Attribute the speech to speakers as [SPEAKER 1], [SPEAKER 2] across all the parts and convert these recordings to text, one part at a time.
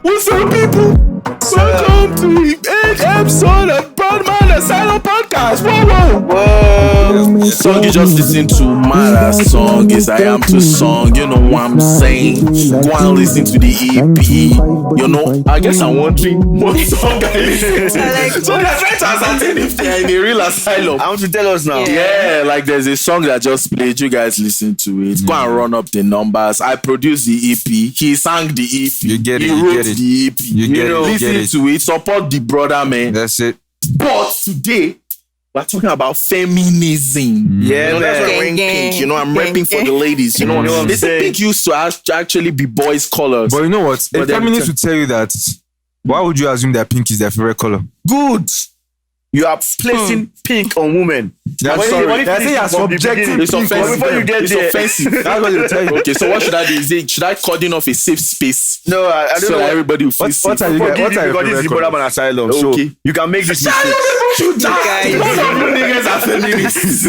[SPEAKER 1] What's up, people? Welcome to the 8th episode of Broadman Asylum Podcast. Whoa. The song you just listened to, Mara song, is I Am To Song. You know what I'm saying? Go and listen to the EP. You know, I guess I'm wondering what song I listen to. So they're trying to ascertain if they're in a real asylum.
[SPEAKER 2] I want to tell us now.
[SPEAKER 1] Yeah, like there's a song that just played. You guys listen to it. Go and run up the numbers. I produced the EP. He sang the EP.
[SPEAKER 3] You get it.
[SPEAKER 1] He
[SPEAKER 3] You
[SPEAKER 1] wrote
[SPEAKER 3] get it.
[SPEAKER 1] the EP.
[SPEAKER 3] You get it.
[SPEAKER 1] Listen
[SPEAKER 3] Get it.
[SPEAKER 1] to it. Support the brother, man.
[SPEAKER 3] That's it.
[SPEAKER 1] But today, we're talking about feminism.
[SPEAKER 2] Yeah,
[SPEAKER 1] you know, that's why I'm
[SPEAKER 4] gang,
[SPEAKER 1] wearing
[SPEAKER 4] gang,
[SPEAKER 1] pink. You know, I'm
[SPEAKER 4] gang,
[SPEAKER 1] repping for
[SPEAKER 4] gang.
[SPEAKER 1] the ladies. You know what I'm
[SPEAKER 2] saying?
[SPEAKER 1] saying? Pink used to actually be boys' colors.
[SPEAKER 3] But you know what?
[SPEAKER 1] But
[SPEAKER 3] A
[SPEAKER 1] then
[SPEAKER 3] feminist would tell you that. Why would you assume that pink is their favorite color?
[SPEAKER 1] Good.
[SPEAKER 2] You are placing pink on women.
[SPEAKER 3] That's
[SPEAKER 2] When
[SPEAKER 3] sorry.
[SPEAKER 2] you
[SPEAKER 3] That's
[SPEAKER 2] finish
[SPEAKER 3] it, you're
[SPEAKER 2] from the
[SPEAKER 3] subjecting
[SPEAKER 2] beginning,
[SPEAKER 1] It's
[SPEAKER 3] pink
[SPEAKER 1] offensive.
[SPEAKER 2] before you get
[SPEAKER 1] It's
[SPEAKER 2] there.
[SPEAKER 1] offensive.
[SPEAKER 3] That's what they tell you.
[SPEAKER 1] Okay, so what should I do? Should I cordon off a safe space?
[SPEAKER 2] No, I don't
[SPEAKER 1] So
[SPEAKER 2] know.
[SPEAKER 1] that everybody will feel
[SPEAKER 3] What
[SPEAKER 1] safe.
[SPEAKER 3] are you
[SPEAKER 2] Forgive
[SPEAKER 3] What
[SPEAKER 2] you
[SPEAKER 3] are your
[SPEAKER 2] because this is
[SPEAKER 3] favorite
[SPEAKER 2] the
[SPEAKER 3] colors?
[SPEAKER 2] Asylum.
[SPEAKER 1] Okay.
[SPEAKER 2] So you can make this
[SPEAKER 1] Child,
[SPEAKER 2] mistake.
[SPEAKER 1] you die.
[SPEAKER 4] Guys.
[SPEAKER 1] Most of you niggas are feminists.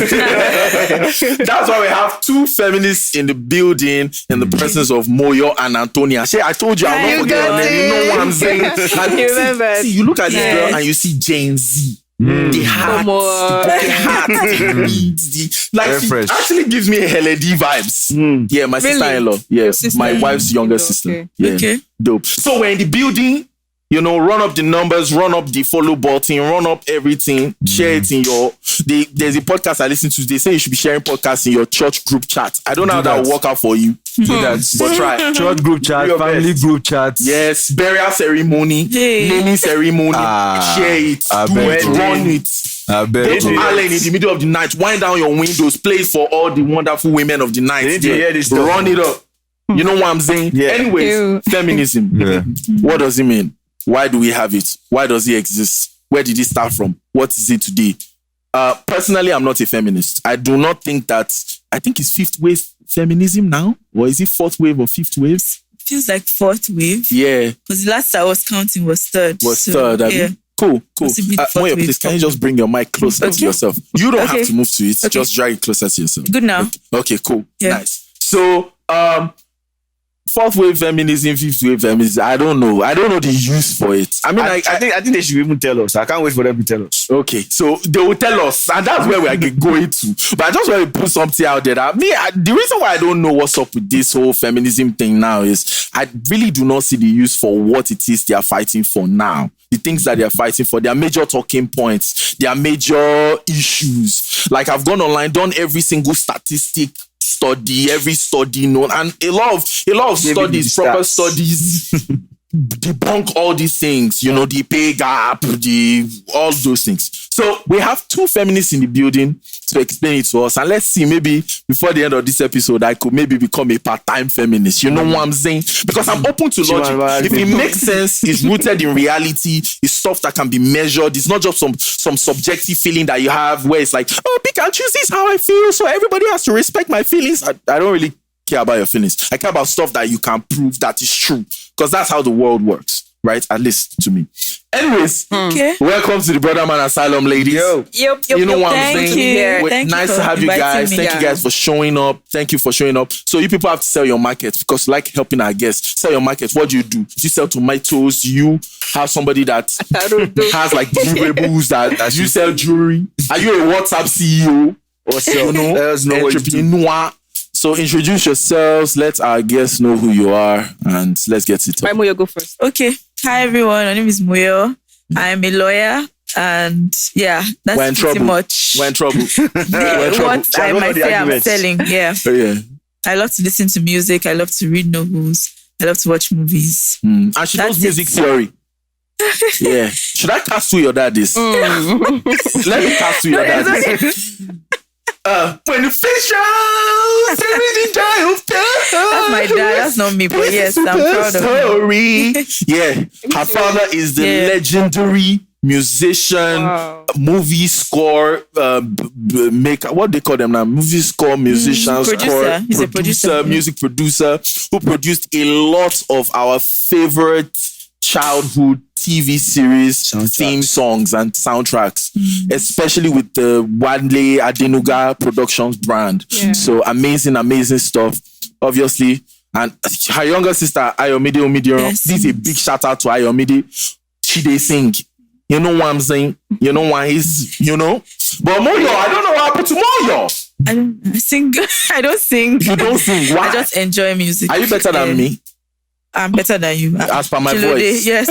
[SPEAKER 1] That's why we have two feminists in the building in the presence of Moyo and Antonia. See, I told you, I'm
[SPEAKER 4] You
[SPEAKER 1] not forgetting
[SPEAKER 4] got
[SPEAKER 1] them. You know
[SPEAKER 4] it.
[SPEAKER 1] what I'm saying? And
[SPEAKER 4] You remembered.
[SPEAKER 1] See, you look at this
[SPEAKER 4] Yes.
[SPEAKER 1] girl and you see Gen Z. The hat,
[SPEAKER 4] Come on.
[SPEAKER 1] the hat, the beads, like
[SPEAKER 3] Very
[SPEAKER 1] she
[SPEAKER 3] fresh.
[SPEAKER 1] actually gives me Helen D vibes. Yeah, my
[SPEAKER 4] Really?
[SPEAKER 1] sister-in-law. Yeah,
[SPEAKER 4] Your sister?
[SPEAKER 1] my wife's younger
[SPEAKER 4] Okay.
[SPEAKER 1] sister. Yeah,
[SPEAKER 4] Okay.
[SPEAKER 1] dope. So we're in the building. You know, run up the numbers, run up the follow button, run up everything, share it in your. There's a podcast I listen to. They say you should be sharing podcasts in your church group chat. I don't know how that will work out for you,
[SPEAKER 3] Do that.
[SPEAKER 1] but try.
[SPEAKER 3] Church group chat,
[SPEAKER 2] Do your
[SPEAKER 3] family
[SPEAKER 2] best.
[SPEAKER 3] group chat.
[SPEAKER 1] Yes, burial ceremony,
[SPEAKER 4] Hey.
[SPEAKER 1] naming ceremony, share it,
[SPEAKER 3] I
[SPEAKER 1] do
[SPEAKER 3] bet.
[SPEAKER 1] it, run it.
[SPEAKER 3] I
[SPEAKER 1] Go
[SPEAKER 3] bet.
[SPEAKER 1] to Allen in the middle of the night, wind down your windows, play it for all the wonderful women of the night.
[SPEAKER 2] They need to hear this stuff.
[SPEAKER 1] Run it up. You know what I'm saying?
[SPEAKER 2] Yeah.
[SPEAKER 1] Anyways,
[SPEAKER 4] Ew.
[SPEAKER 1] feminism.
[SPEAKER 3] Yeah.
[SPEAKER 1] What does it mean? Why do we have it? Why does it exist? Where did it start from? What is it today? Personally, I'm not a feminist. I do not think that. I think it's fifth wave feminism now, or is it fourth wave or fifth wave?
[SPEAKER 4] Feels like fourth wave.
[SPEAKER 1] Yeah,
[SPEAKER 4] Because the last I was counting was third.
[SPEAKER 1] was
[SPEAKER 4] So,
[SPEAKER 1] third. I mean,
[SPEAKER 4] Yeah.
[SPEAKER 1] Cool.
[SPEAKER 4] Possibly fourth
[SPEAKER 1] Moya,
[SPEAKER 4] wave,
[SPEAKER 1] please, can you
[SPEAKER 4] fourth
[SPEAKER 1] just bring your mic closer to
[SPEAKER 4] Okay.
[SPEAKER 1] yourself? You don't
[SPEAKER 4] Okay.
[SPEAKER 1] have to move to it.
[SPEAKER 4] Okay.
[SPEAKER 1] Just drag it closer to yourself.
[SPEAKER 4] Good now.
[SPEAKER 1] Okay, cool.
[SPEAKER 4] Yeah.
[SPEAKER 1] Nice. So, fourth wave feminism, fifth wave feminism. I don't know the use for it. I mean,
[SPEAKER 2] I think they should even tell us. I can't wait for them to tell us.
[SPEAKER 1] okay, so they will tell us, and that's where we are going to. But I just want to put something out there that the reason why I don't know what's up with this whole feminism thing now is I really do not see the use for what it is they are fighting for now. The things that they are fighting for, their major talking points, their major issues. Like I've gone online, done every single statistic study, every study known, and a lot of studies,
[SPEAKER 2] the
[SPEAKER 1] proper
[SPEAKER 2] stats.
[SPEAKER 1] studies debunk all these things, you know, the pay gap, all those things. So we have two feminists in the building to explain it to us, and let's see, maybe before the end of this episode I could maybe become a part-time feminist. You know what I'm saying? Because I'm open to logic. If it makes sense, it's rooted in reality, it's stuff that can be measured. It's not just some subjective feeling that you have where it's like, oh, pick and choose, this is how I feel, so everybody has to respect my feelings. I don't really care about your feelings. I care about stuff that you can prove that is true, because that's how the world works, right? At least to me. Anyways,
[SPEAKER 4] Okay.
[SPEAKER 1] welcome to the Brother Man Asylum, ladies.
[SPEAKER 2] Yo.
[SPEAKER 4] Yep.
[SPEAKER 1] You know what I'm
[SPEAKER 4] Thank
[SPEAKER 1] saying?
[SPEAKER 4] you. Thank
[SPEAKER 1] Nice
[SPEAKER 4] you
[SPEAKER 1] to
[SPEAKER 4] for
[SPEAKER 1] have you
[SPEAKER 4] inviting
[SPEAKER 1] guys.
[SPEAKER 4] me.
[SPEAKER 1] Thank you guys for showing up. Thank you for showing up. So you people have to sell your market, because like helping our guests, sell your market. What do? Do you sell tomatoes? Do you have somebody that has like deliverables that you sell jewelry? Are you a WhatsApp CEO?
[SPEAKER 2] Or so,
[SPEAKER 1] You know,
[SPEAKER 2] let us know what you do.
[SPEAKER 1] entrepreneur? So introduce yourselves. Let our guests know who you are, and let's get it.
[SPEAKER 5] Moyo, go first.
[SPEAKER 4] Okay. Hi, everyone. My name is Moyo. I'm a lawyer. And yeah, that's
[SPEAKER 1] We're in
[SPEAKER 4] pretty
[SPEAKER 1] trouble.
[SPEAKER 4] much
[SPEAKER 1] We're in trouble.
[SPEAKER 4] what I
[SPEAKER 2] What are
[SPEAKER 4] might
[SPEAKER 2] the
[SPEAKER 4] say I'm
[SPEAKER 2] arguments?
[SPEAKER 4] selling. Yeah.
[SPEAKER 1] Oh, yeah.
[SPEAKER 4] I love to listen to music. I love to read novels. I love to watch movies.
[SPEAKER 1] And she knows
[SPEAKER 4] That's
[SPEAKER 1] music
[SPEAKER 4] it.
[SPEAKER 1] theory. Yeah. Should I cast who your dad is? Let me cast who your dad is. When the fish out,
[SPEAKER 4] That's my dad. That's not me, but yes, I'm proud of him.
[SPEAKER 1] story. Yeah. Her father is the
[SPEAKER 4] Yeah.
[SPEAKER 1] legendary musician,
[SPEAKER 5] Wow.
[SPEAKER 1] movie score maker. What they call them now? Movie score, musician,
[SPEAKER 4] producer.
[SPEAKER 1] score,
[SPEAKER 4] He's a producer.
[SPEAKER 1] music producer, who produced a lot of our favorite childhood TV series
[SPEAKER 2] Soundtracks.
[SPEAKER 1] theme songs and soundtracks, especially with the Wadley Adenuga Productions brand.
[SPEAKER 5] Yeah.
[SPEAKER 1] So amazing stuff. Obviously, And her younger sister, Ayomide Omidioro,
[SPEAKER 4] Yes.
[SPEAKER 1] this is a big shout out to Ayomide. She they sing. You know what I'm saying? You know why he's, you know? But Moyo, I don't know what happened to Moyo.
[SPEAKER 4] I sing. I don't sing.
[SPEAKER 1] You don't sing. Why?
[SPEAKER 4] I just enjoy music.
[SPEAKER 1] Are you better than me?
[SPEAKER 4] I'm better than you.
[SPEAKER 1] As per my
[SPEAKER 4] Chilode,
[SPEAKER 1] voice.
[SPEAKER 4] yes.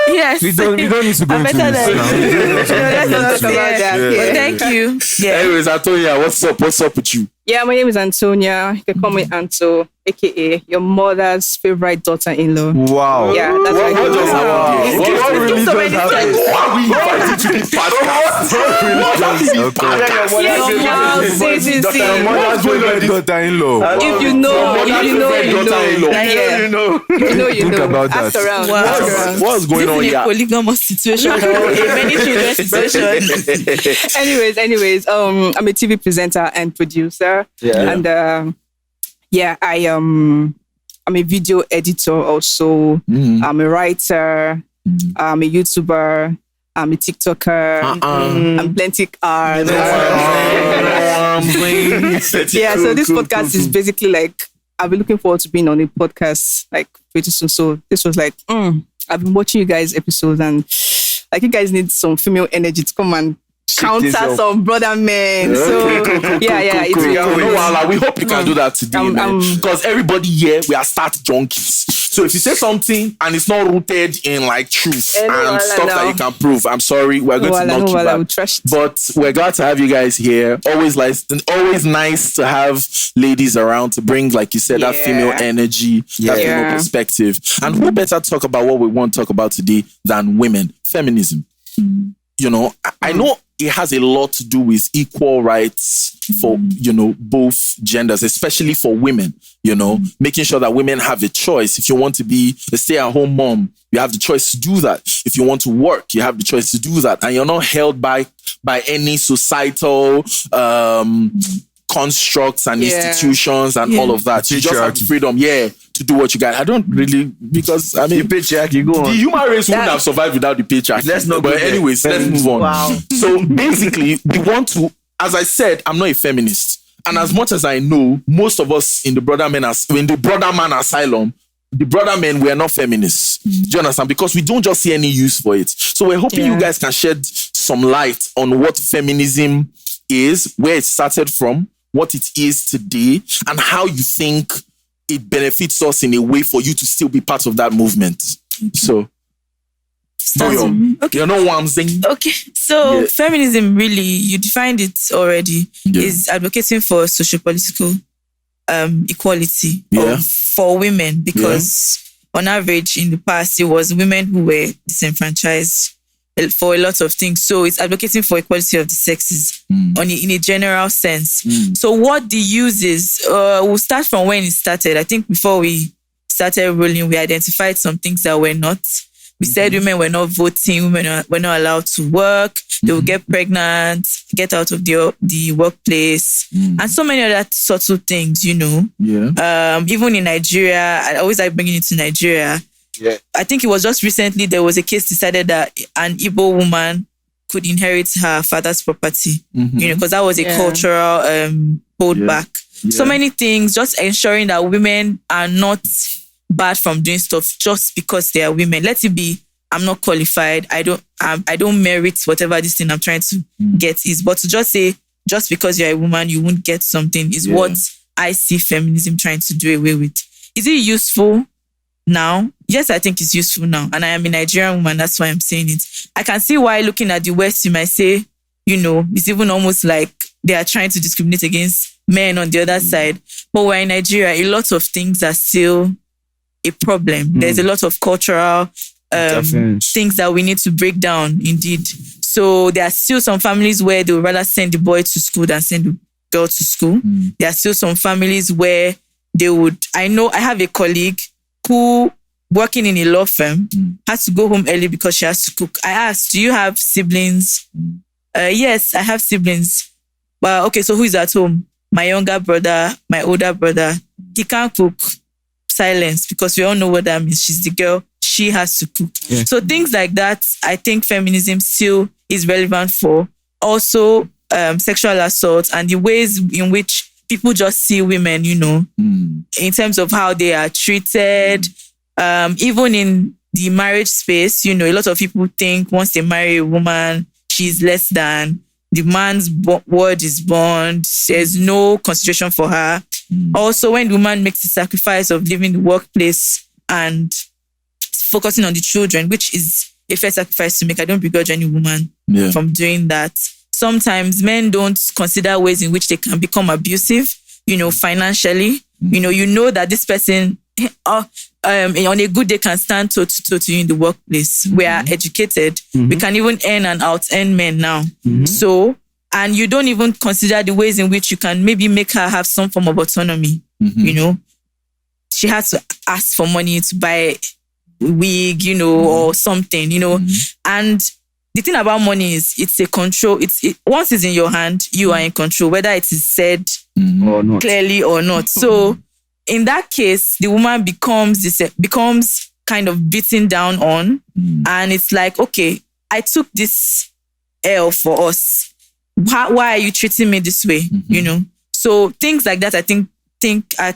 [SPEAKER 4] Yes.
[SPEAKER 3] We don't need to go
[SPEAKER 4] I'm
[SPEAKER 3] into
[SPEAKER 4] better
[SPEAKER 3] this
[SPEAKER 4] than
[SPEAKER 3] now.
[SPEAKER 4] you. Let's not
[SPEAKER 5] talk about that.
[SPEAKER 4] Yeah.
[SPEAKER 5] Yeah.
[SPEAKER 4] Thank you. Yeah.
[SPEAKER 1] Anyways, Antonia, what's up? What's up with you?
[SPEAKER 5] Yeah, my name is Antonia. You can call me Anto, aka your mother's favorite daughter-in-law.
[SPEAKER 3] Wow.
[SPEAKER 5] Yeah, that's
[SPEAKER 1] What just happened here?
[SPEAKER 4] It's
[SPEAKER 1] What
[SPEAKER 4] giving
[SPEAKER 1] really
[SPEAKER 4] so
[SPEAKER 1] just
[SPEAKER 4] many
[SPEAKER 1] happened?
[SPEAKER 4] things.
[SPEAKER 1] Why are we invited to this podcast? What happened to this podcast?
[SPEAKER 5] Your
[SPEAKER 3] Mother's favorite daughter-in-law.
[SPEAKER 5] If you know,
[SPEAKER 1] Your
[SPEAKER 5] if you know,
[SPEAKER 1] mother's
[SPEAKER 5] you
[SPEAKER 1] favorite daughter-in-law.
[SPEAKER 5] know. Yeah.
[SPEAKER 1] You know.
[SPEAKER 5] If you know, you
[SPEAKER 3] Think
[SPEAKER 5] know.
[SPEAKER 3] about
[SPEAKER 5] Ask
[SPEAKER 3] that.
[SPEAKER 5] around.
[SPEAKER 4] Wow.
[SPEAKER 5] Ask around.
[SPEAKER 1] What's going on
[SPEAKER 4] This is a
[SPEAKER 1] here?
[SPEAKER 4] polygamous situation or a many children situation.
[SPEAKER 5] Anyways, I'm a TV presenter and producer.
[SPEAKER 2] Yeah.
[SPEAKER 5] And I'm a video editor also. I'm a writer. I'm a YouTuber. I'm a TikToker. I'm plenty art. Yeah, so this podcast is basically like, I've been looking forward to being on a podcast like pretty soon. So this was like, I've been watching you guys' episodes and like you guys need some female energy to come and counter
[SPEAKER 2] yourself.
[SPEAKER 5] some brother men. So it's
[SPEAKER 1] No, Wala, we hope you can do that today, man. Because everybody here, we are start junkies. So if you say something and it's not rooted in like truth
[SPEAKER 5] Eh, no,
[SPEAKER 1] and
[SPEAKER 5] Wala,
[SPEAKER 1] stuff that
[SPEAKER 5] no.
[SPEAKER 1] you can prove, I'm sorry, we're going to knock you
[SPEAKER 5] I will
[SPEAKER 1] back.
[SPEAKER 5] trash it.
[SPEAKER 1] But we're glad to have you guys here. Always nice to have ladies around to bring, like you said, that
[SPEAKER 5] Yeah.
[SPEAKER 1] female energy, that female
[SPEAKER 5] Yeah.
[SPEAKER 1] perspective. And who better talk about what we want to talk about today than women? Feminism. You know, I know it has a lot to do with equal rights for, you know, both genders, especially for women, you know, making sure that women have a choice. If you want to be a stay-at-home mom, you have the choice to do that. If you want to work, you have the choice to do that. And you're not held by any societal constructs and institutions and all of that. You just have the freedom, to do what you got. I don't really, because I mean,
[SPEAKER 2] The patriarchy, go
[SPEAKER 1] the
[SPEAKER 2] on.
[SPEAKER 1] human race wouldn't have survived without the patriarchy.
[SPEAKER 2] Let's not
[SPEAKER 1] But
[SPEAKER 2] go there.
[SPEAKER 1] anyways, let's move on.
[SPEAKER 5] Wow.
[SPEAKER 1] So basically, we want to, as I said, I'm not a feminist. And as much as I know, most of us in the brother man asylum, the brother men, we are not feminists. Do you understand? Because we don't just see any use for it. So we're hoping you guys can shed some light on what feminism is, where it started from, what it is today, and how you think it benefits us in a way for you to still be part of that movement. So, Moyo,
[SPEAKER 4] Okay.
[SPEAKER 1] you know what I'm saying?
[SPEAKER 4] Okay, so feminism really, you defined it already, is advocating for sociopolitical equality for women, because on average in the past it was women who were disenfranchised for a lot of things. So it's advocating for equality of the sexes in a general sense. So what the use is, we'll start from when it started. I think before we started rolling, we identified some things that were not. We said women were not voting, women were not allowed to work, they would get pregnant, get out of the workplace, and so many other subtle things, you know. Even in Nigeria, I always like bringing it to Nigeria. I think it was just recently there was a case decided that an Igbo woman could inherit her father's property, you know, because that was a cultural holdback. So many things, just ensuring that women are not bad from doing stuff just because they are women. Let it be, I'm not qualified, I don't merit whatever this thing I'm trying to get is. But to just say, just because you're a woman, you won't get something is what I see feminism trying to do away with. Is it useful now? Yes, I think it's useful now. And I am a Nigerian woman, that's why I'm saying it. I can see why looking at the West, you might say, you know, it's even almost like they are trying to discriminate against men on the other side. But we're in Nigeria, a lot of things are still a problem. There's a lot of cultural things that we need to break down, indeed. So there are still some families where they would rather send the boy to school than send the girl to school. There are still some families where they would, I know I have a colleague who, working in a law firm, has to go home early because she has to cook. I asked, do you have siblings? Yes, I have siblings. Well, okay, so who is at home? My younger brother, my older brother. He can't cook. Silence, because we all know what that means. She's the girl, she has to cook. So things like that, I think feminism still is relevant for. Also, sexual assault and the ways in which people just see women, in terms of how they are treated. Even in the marriage space, a lot of people think once they marry a woman, she's less than. The man's word is bond. There's no consideration for her. Also, when the woman makes the sacrifice of leaving the workplace and focusing on the children, which is a fair sacrifice to make, I don't begrudge any woman from doing that. Sometimes men don't consider ways in which they can become abusive, financially. You know that this person on a good day can stand toe to you in the workplace. We are educated. We can even earn and out-earn men now. So, and you don't even consider the ways in which you can maybe make her have some form of autonomy. She has to ask for money to buy a wig, or something, And the thing about money is it's a control. Once it's in your hand, you are in control, whether it is said
[SPEAKER 2] or not.
[SPEAKER 4] Clearly or not. So in that case, the woman becomes kind of beaten down on, and it's like, okay, I took this L for us. Why are you treating me this way? So things like that, I think are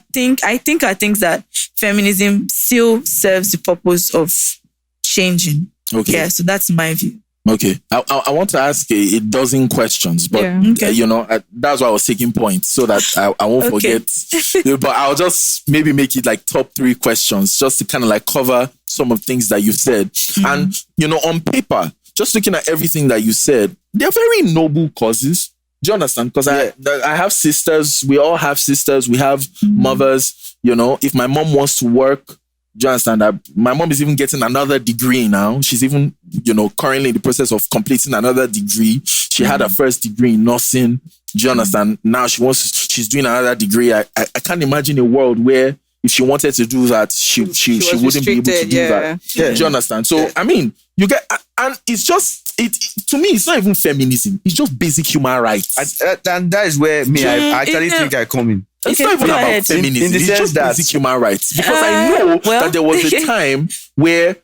[SPEAKER 4] things that feminism still serves the purpose of changing.
[SPEAKER 1] Okay.
[SPEAKER 4] Yeah, so that's my view.
[SPEAKER 1] Okay. I want to ask a dozen questions, but that's why I was taking points so that I won't forget. But I'll just maybe make it like top 3 questions just to kind of like cover some of the things that you said. And, on paper, just looking at everything that you said, they're very noble causes. Do you understand? Because I have sisters. We all have sisters. We have mothers. If my mom wants to work, do you understand that my mom is even getting another degree now? She's even, currently in the process of completing another degree. She had her first degree in nursing. Do you understand? Now she's doing another degree. I can't imagine a world where if she wanted to do that, she wouldn't be able to do that. Yeah. Do you understand? So, I mean, you get, and it's just, to me, it's not even feminism. It's just basic human rights.
[SPEAKER 2] And that is where I actually think I come in.
[SPEAKER 1] It's not even about feminism.
[SPEAKER 2] In the
[SPEAKER 1] it's
[SPEAKER 2] sense
[SPEAKER 1] just
[SPEAKER 2] that
[SPEAKER 1] basic human rights. Because I know that there was a time where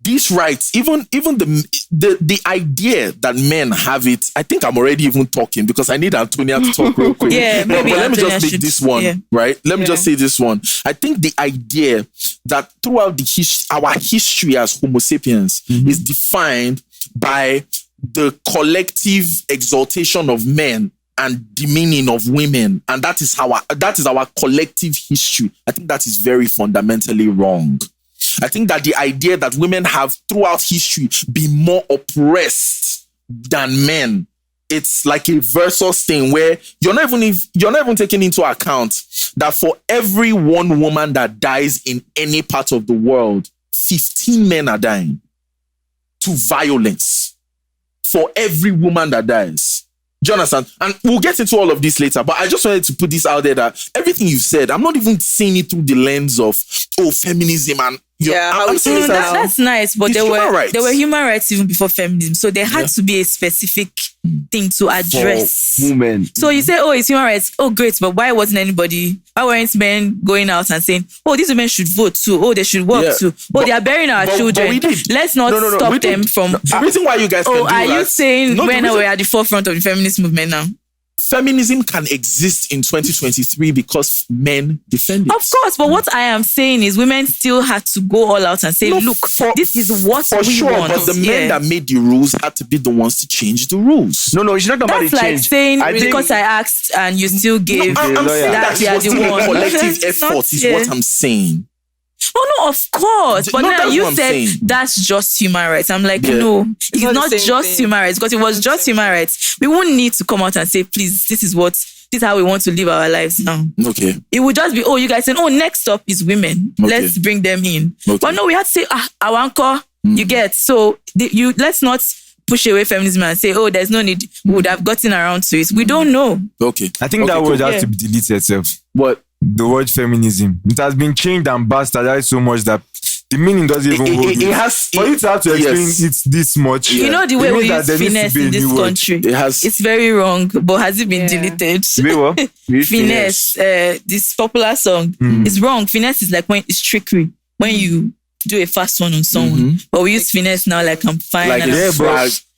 [SPEAKER 1] these rights, even the idea that men have it, I think I'm already even talking because I need Antonia to talk real quick.
[SPEAKER 4] Maybe
[SPEAKER 1] but let me just make
[SPEAKER 4] should,
[SPEAKER 1] this one, right? Let me just say this one. I think the idea that throughout our history as Homo sapiens is defined by the collective exaltation of men and demeaning of women, and that is our collective history. I think that is very fundamentally wrong. I think that the idea that women have throughout history been more oppressed than men, it's like a versus thing where you're not even taking into account that for every one woman that dies in any part of the world, 15 men are dying to violence. For every woman that dies. Do you understand? And we'll get into all of this later, but I just wanted to put this out there that everything you said, I'm not even seeing it through the lens of, feminism and I'm saying
[SPEAKER 4] that's nice, but there were human rights even before feminism, so there had to be a specific thing to address.
[SPEAKER 2] For women.
[SPEAKER 4] So you say, it's human rights. Oh, great, but why weren't men going out and saying, these women should vote too? They should work too. They are burying our children.
[SPEAKER 1] But we did.
[SPEAKER 4] Let's not stop them from.
[SPEAKER 1] The reason why you guys can do
[SPEAKER 4] are
[SPEAKER 1] that,
[SPEAKER 4] you saying we're at the forefront of the feminist movement now?
[SPEAKER 1] Feminism can exist in 2023 because men defend it.
[SPEAKER 4] Of course, but what I am saying is women still had to go all out and say, this is what we want.
[SPEAKER 1] But the men that made the rules had to be the ones to change the rules.
[SPEAKER 2] No, it's not about the change.
[SPEAKER 4] That's like saying, because I asked and you still gave.
[SPEAKER 1] I'm saying that it was still a collective effort is what I'm saying.
[SPEAKER 4] Oh no, of course. But now you said
[SPEAKER 1] saying.
[SPEAKER 4] That's just human rights. I'm like, no, it's not just human rights. Because if it was just human rights, we wouldn't need to come out and say, please, this is how we want to live our lives now.
[SPEAKER 1] Okay.
[SPEAKER 4] It would just be, you guys saying, next up is women. Okay. Let's bring them in. Okay. But no, we had to say, our anchor, you get. So let's not push away feminism and say, there's no need. We would have gotten around to it. We don't know.
[SPEAKER 1] Okay.
[SPEAKER 3] I think that word has to be deleted itself.
[SPEAKER 1] What?
[SPEAKER 3] The word feminism. It has been changed and bastardized so much that the meaning doesn't even hold it. For you to have to explain it's this much.
[SPEAKER 4] You know the way we use finesse in this country. It's very wrong, but has it been deleted? Finesse, this popular song, it's wrong. Finesse is like when it's trickery. When you do a fast one on someone. But we use finesse now like I'm fine.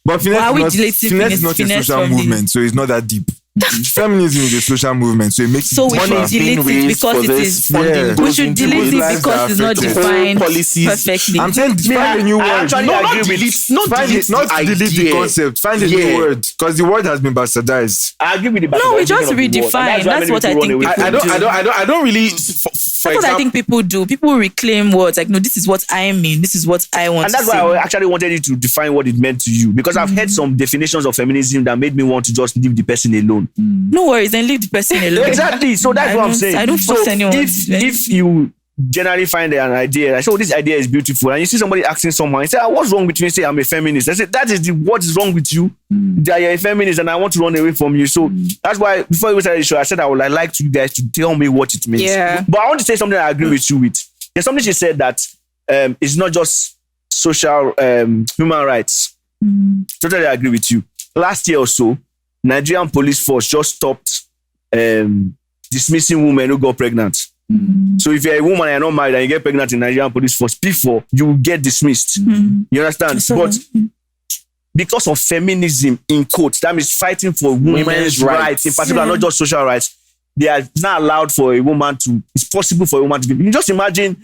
[SPEAKER 3] But finesse is not a social movement, so it's not that deep. Feminism is a social movement, so it makes
[SPEAKER 4] So we should delete it because it is funding. We should delete it because it's not defined perfectly.
[SPEAKER 3] I'm saying find a new word.
[SPEAKER 2] Actually,
[SPEAKER 3] No,
[SPEAKER 2] I
[SPEAKER 3] not
[SPEAKER 2] agree
[SPEAKER 3] delete,
[SPEAKER 2] with
[SPEAKER 3] not delete the concept. Find a new word because the word has been bastardized.
[SPEAKER 2] I agree with the
[SPEAKER 4] No, we just redefine. That's what I think.
[SPEAKER 1] I don't really.
[SPEAKER 4] That's what I think people do. People reclaim words like, no, this is what I mean. This is what I want
[SPEAKER 2] and
[SPEAKER 4] to
[SPEAKER 2] that's
[SPEAKER 4] say.
[SPEAKER 2] why I actually wanted you to define what it meant to you, because I've heard some definitions of feminism that made me want to just leave the person alone.
[SPEAKER 4] No worries, then leave the person alone.
[SPEAKER 2] Exactly. So that's what I'm saying.
[SPEAKER 4] I don't force anyone.
[SPEAKER 2] If you generally find an idea, like, oh, this idea is beautiful, and you see somebody asking someone, you say, what's wrong with me? Say, I'm a feminist. I say, that is what is wrong with you. That you're a feminist and I want to run away from you. So that's why before we started the show, I said I would like you guys to tell me what it means.
[SPEAKER 5] Yeah.
[SPEAKER 2] But I want to say something I agree with you with. There's something she said that it's not just social human rights. Totally agree with you. Last year or so, Nigerian police force just stopped dismissing women who got pregnant. So if you're a woman and you're not married and you get pregnant in Nigerian police force, before you will get dismissed. You understand? But because of feminism, in quotes, that means fighting for women's rights, in particular, not just social rights, they are not allowed for a woman to, it's possible for a woman to be. You just imagine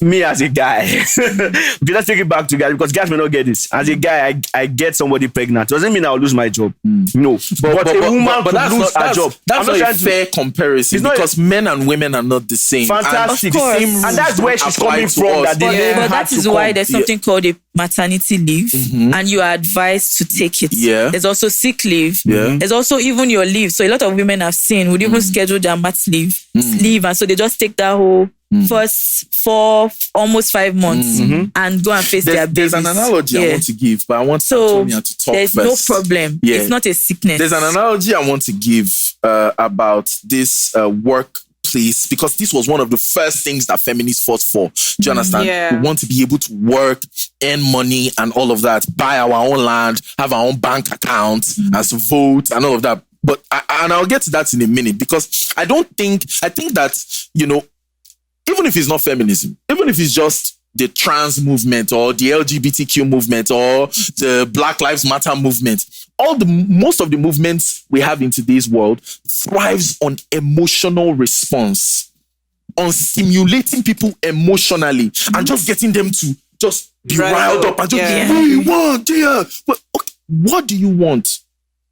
[SPEAKER 2] me as a guy. Okay, let's take it back to guys, because guys may not get this. As a guy, I get somebody pregnant. Doesn't mean I'll lose my job. No. But a woman could lose her job.
[SPEAKER 1] That's not a fair comparison, because men and women are not the same.
[SPEAKER 2] Fantastic.
[SPEAKER 1] And
[SPEAKER 2] that's where she's coming from.
[SPEAKER 4] But that is why there's something called a maternity leave, and you are advised to take it. There's also sick leave. There's also even your leave. So a lot of women I've seen would even schedule their mat leave, and so they just take that whole first 4, almost 5 months and go and face their babies.
[SPEAKER 1] There's an analogy I want to give, but I want Antonia to talk
[SPEAKER 4] there's
[SPEAKER 1] first.
[SPEAKER 4] No problem. It's not a sickness.
[SPEAKER 1] There's an analogy I want to give about this workplace, because this was one of the first things that feminists fought for. Do you understand? We want to be able to work, earn money and all of that, buy our own land, have our own bank account, as vote and all of that. But I'll get to that in a minute, because I think that, even if it's not feminism, even if it's just the trans movement or the LGBTQ movement or the Black Lives Matter movement, most of the movements we have in today's world thrives on emotional response, on stimulating people emotionally and just getting them to just be riled up and just be, what do you want? What do you want?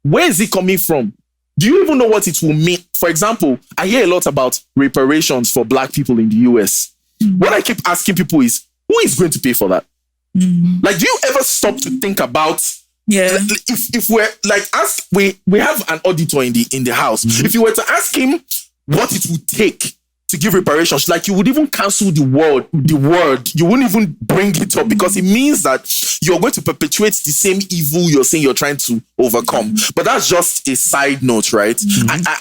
[SPEAKER 1] Where is it coming from? Do you even know what it will mean? For example, I hear a lot about reparations for Black people in the US. What I keep asking people is, who is going to pay for that? Like, do you ever stop to think about, if we're like, ask, we have an auditor in the house. If you were to ask him what it would take to give reparations, like, you would even cancel the word, you wouldn't even bring it up, because it means that you're going to perpetuate the same evil you're saying you're trying to overcome. But that's just a side note, right?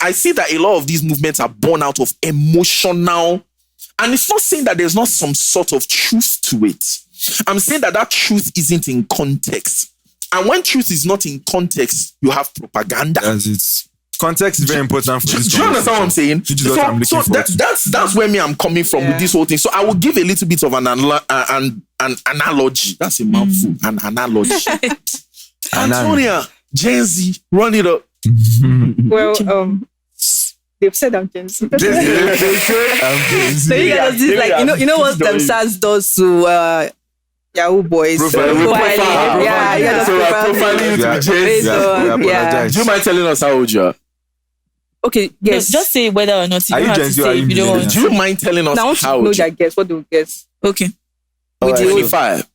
[SPEAKER 1] I see that a lot of these movements are born out of emotional, and it's not saying that there's not some sort of truth to it. I'm saying that truth isn't in context. And when truth is not in context, you have propaganda.
[SPEAKER 3] Context is very important for this.
[SPEAKER 1] Do you understand what I'm saying? That's where I'm coming from with this whole thing. So I will give a little bit of an analogy. That's a mouthful. An analogy. Antonia, Gen Z, run it up.
[SPEAKER 5] Well, they've said I'm Gen Z. So you guys just like, you know what SARS does to Yahoo boys.
[SPEAKER 1] Profiling. Do you mind telling us how old you are?
[SPEAKER 5] Okay, yes.
[SPEAKER 4] No, just say whether or not you don't have to say if you don't want.
[SPEAKER 1] Do you mind telling us how old you are?
[SPEAKER 5] Guess. What do we guess?
[SPEAKER 4] Okay.
[SPEAKER 5] With
[SPEAKER 1] 25.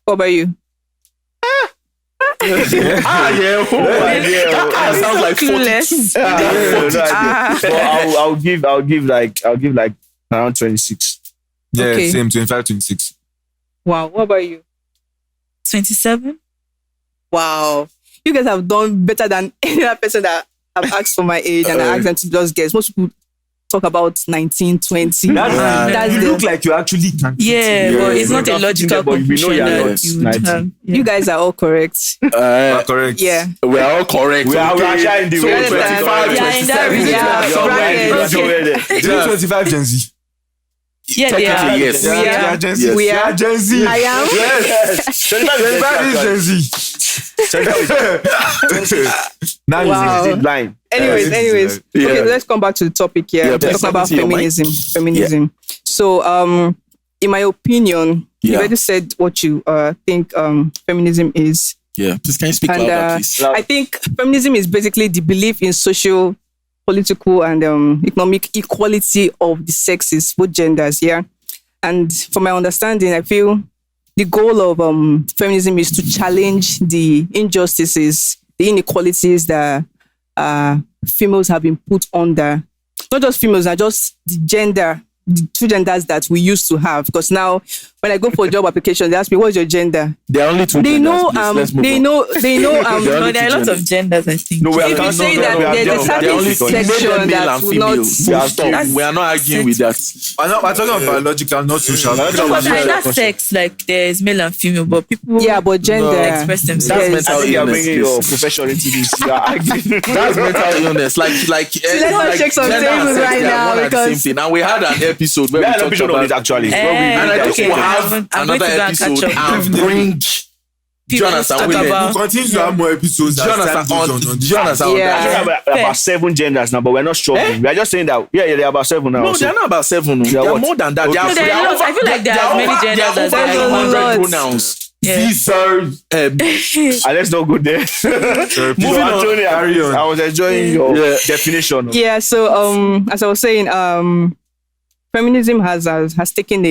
[SPEAKER 5] What about you?
[SPEAKER 1] That sounds like 42.
[SPEAKER 2] I'll give like around 26.
[SPEAKER 3] Yeah,
[SPEAKER 5] okay.
[SPEAKER 3] Same, 25, 26.
[SPEAKER 5] Wow. What about you?
[SPEAKER 4] 27.
[SPEAKER 5] Wow. You guys have done better than any other person that I've asked for my age, and I asked them to just guess. Most people talk about 19, 20.
[SPEAKER 2] You look like you actually can.
[SPEAKER 4] But it's not a logical conclusion.
[SPEAKER 5] You guys are all correct.
[SPEAKER 3] Correct.
[SPEAKER 5] Yeah.
[SPEAKER 1] We are all correct.
[SPEAKER 2] We are in the
[SPEAKER 1] 25, 27.
[SPEAKER 3] 25 Gen Z.
[SPEAKER 4] Yeah, they are.
[SPEAKER 1] Yes.
[SPEAKER 5] We are
[SPEAKER 3] Gen Z.
[SPEAKER 5] I am.
[SPEAKER 3] Yes. 25 is Gen Z.
[SPEAKER 2] Now
[SPEAKER 5] Wow.
[SPEAKER 2] is blind.
[SPEAKER 5] Anyways. Okay, let's come back to the topic here. We're talking about feminism. So, in my opinion, you already said what you think feminism is.
[SPEAKER 1] Yeah, please can you speak louder, please?
[SPEAKER 5] I think feminism is basically the belief in social, political, and economic equality of the sexes, both genders. Yeah, and from my understanding, I feel the goal of feminism is to challenge the injustices, the inequalities that females have been put under. Not just females, not just the two genders that we used to have. Because now, when I go for job application, they ask me, "What's your gender?"
[SPEAKER 1] There are only two genders.
[SPEAKER 5] They know.
[SPEAKER 4] No, there are lots of genders, I think.
[SPEAKER 5] No, if you say that there's a certain section that will not.
[SPEAKER 1] We are not arguing with that.
[SPEAKER 3] We're talking about biological, not social.
[SPEAKER 4] That's sex, like there is male and female, but people
[SPEAKER 5] but gender
[SPEAKER 4] express themselves.
[SPEAKER 1] That's mental illness.
[SPEAKER 2] You're bringing your profession into this. You are arguing.
[SPEAKER 1] That's mental illness. Let's
[SPEAKER 5] not check some tables right now because
[SPEAKER 1] same thing. And we had an episode where
[SPEAKER 2] we had an episode on it actually.
[SPEAKER 1] And I think we'll have another episode and bring Jonathan.
[SPEAKER 3] We'll continue to have more episodes.
[SPEAKER 1] Jonathan.
[SPEAKER 2] Yeah. About 7 genders now, but we're not struggling. We are just saying that they're about 7 now.
[SPEAKER 1] No, they're not about 7. They're more than that.
[SPEAKER 4] I feel like there are many genders as
[SPEAKER 1] there are 100 pronouns. These are
[SPEAKER 2] let's not go there. Moving on. I was enjoying your definition.
[SPEAKER 5] Yeah, so as I was saying, feminism has taken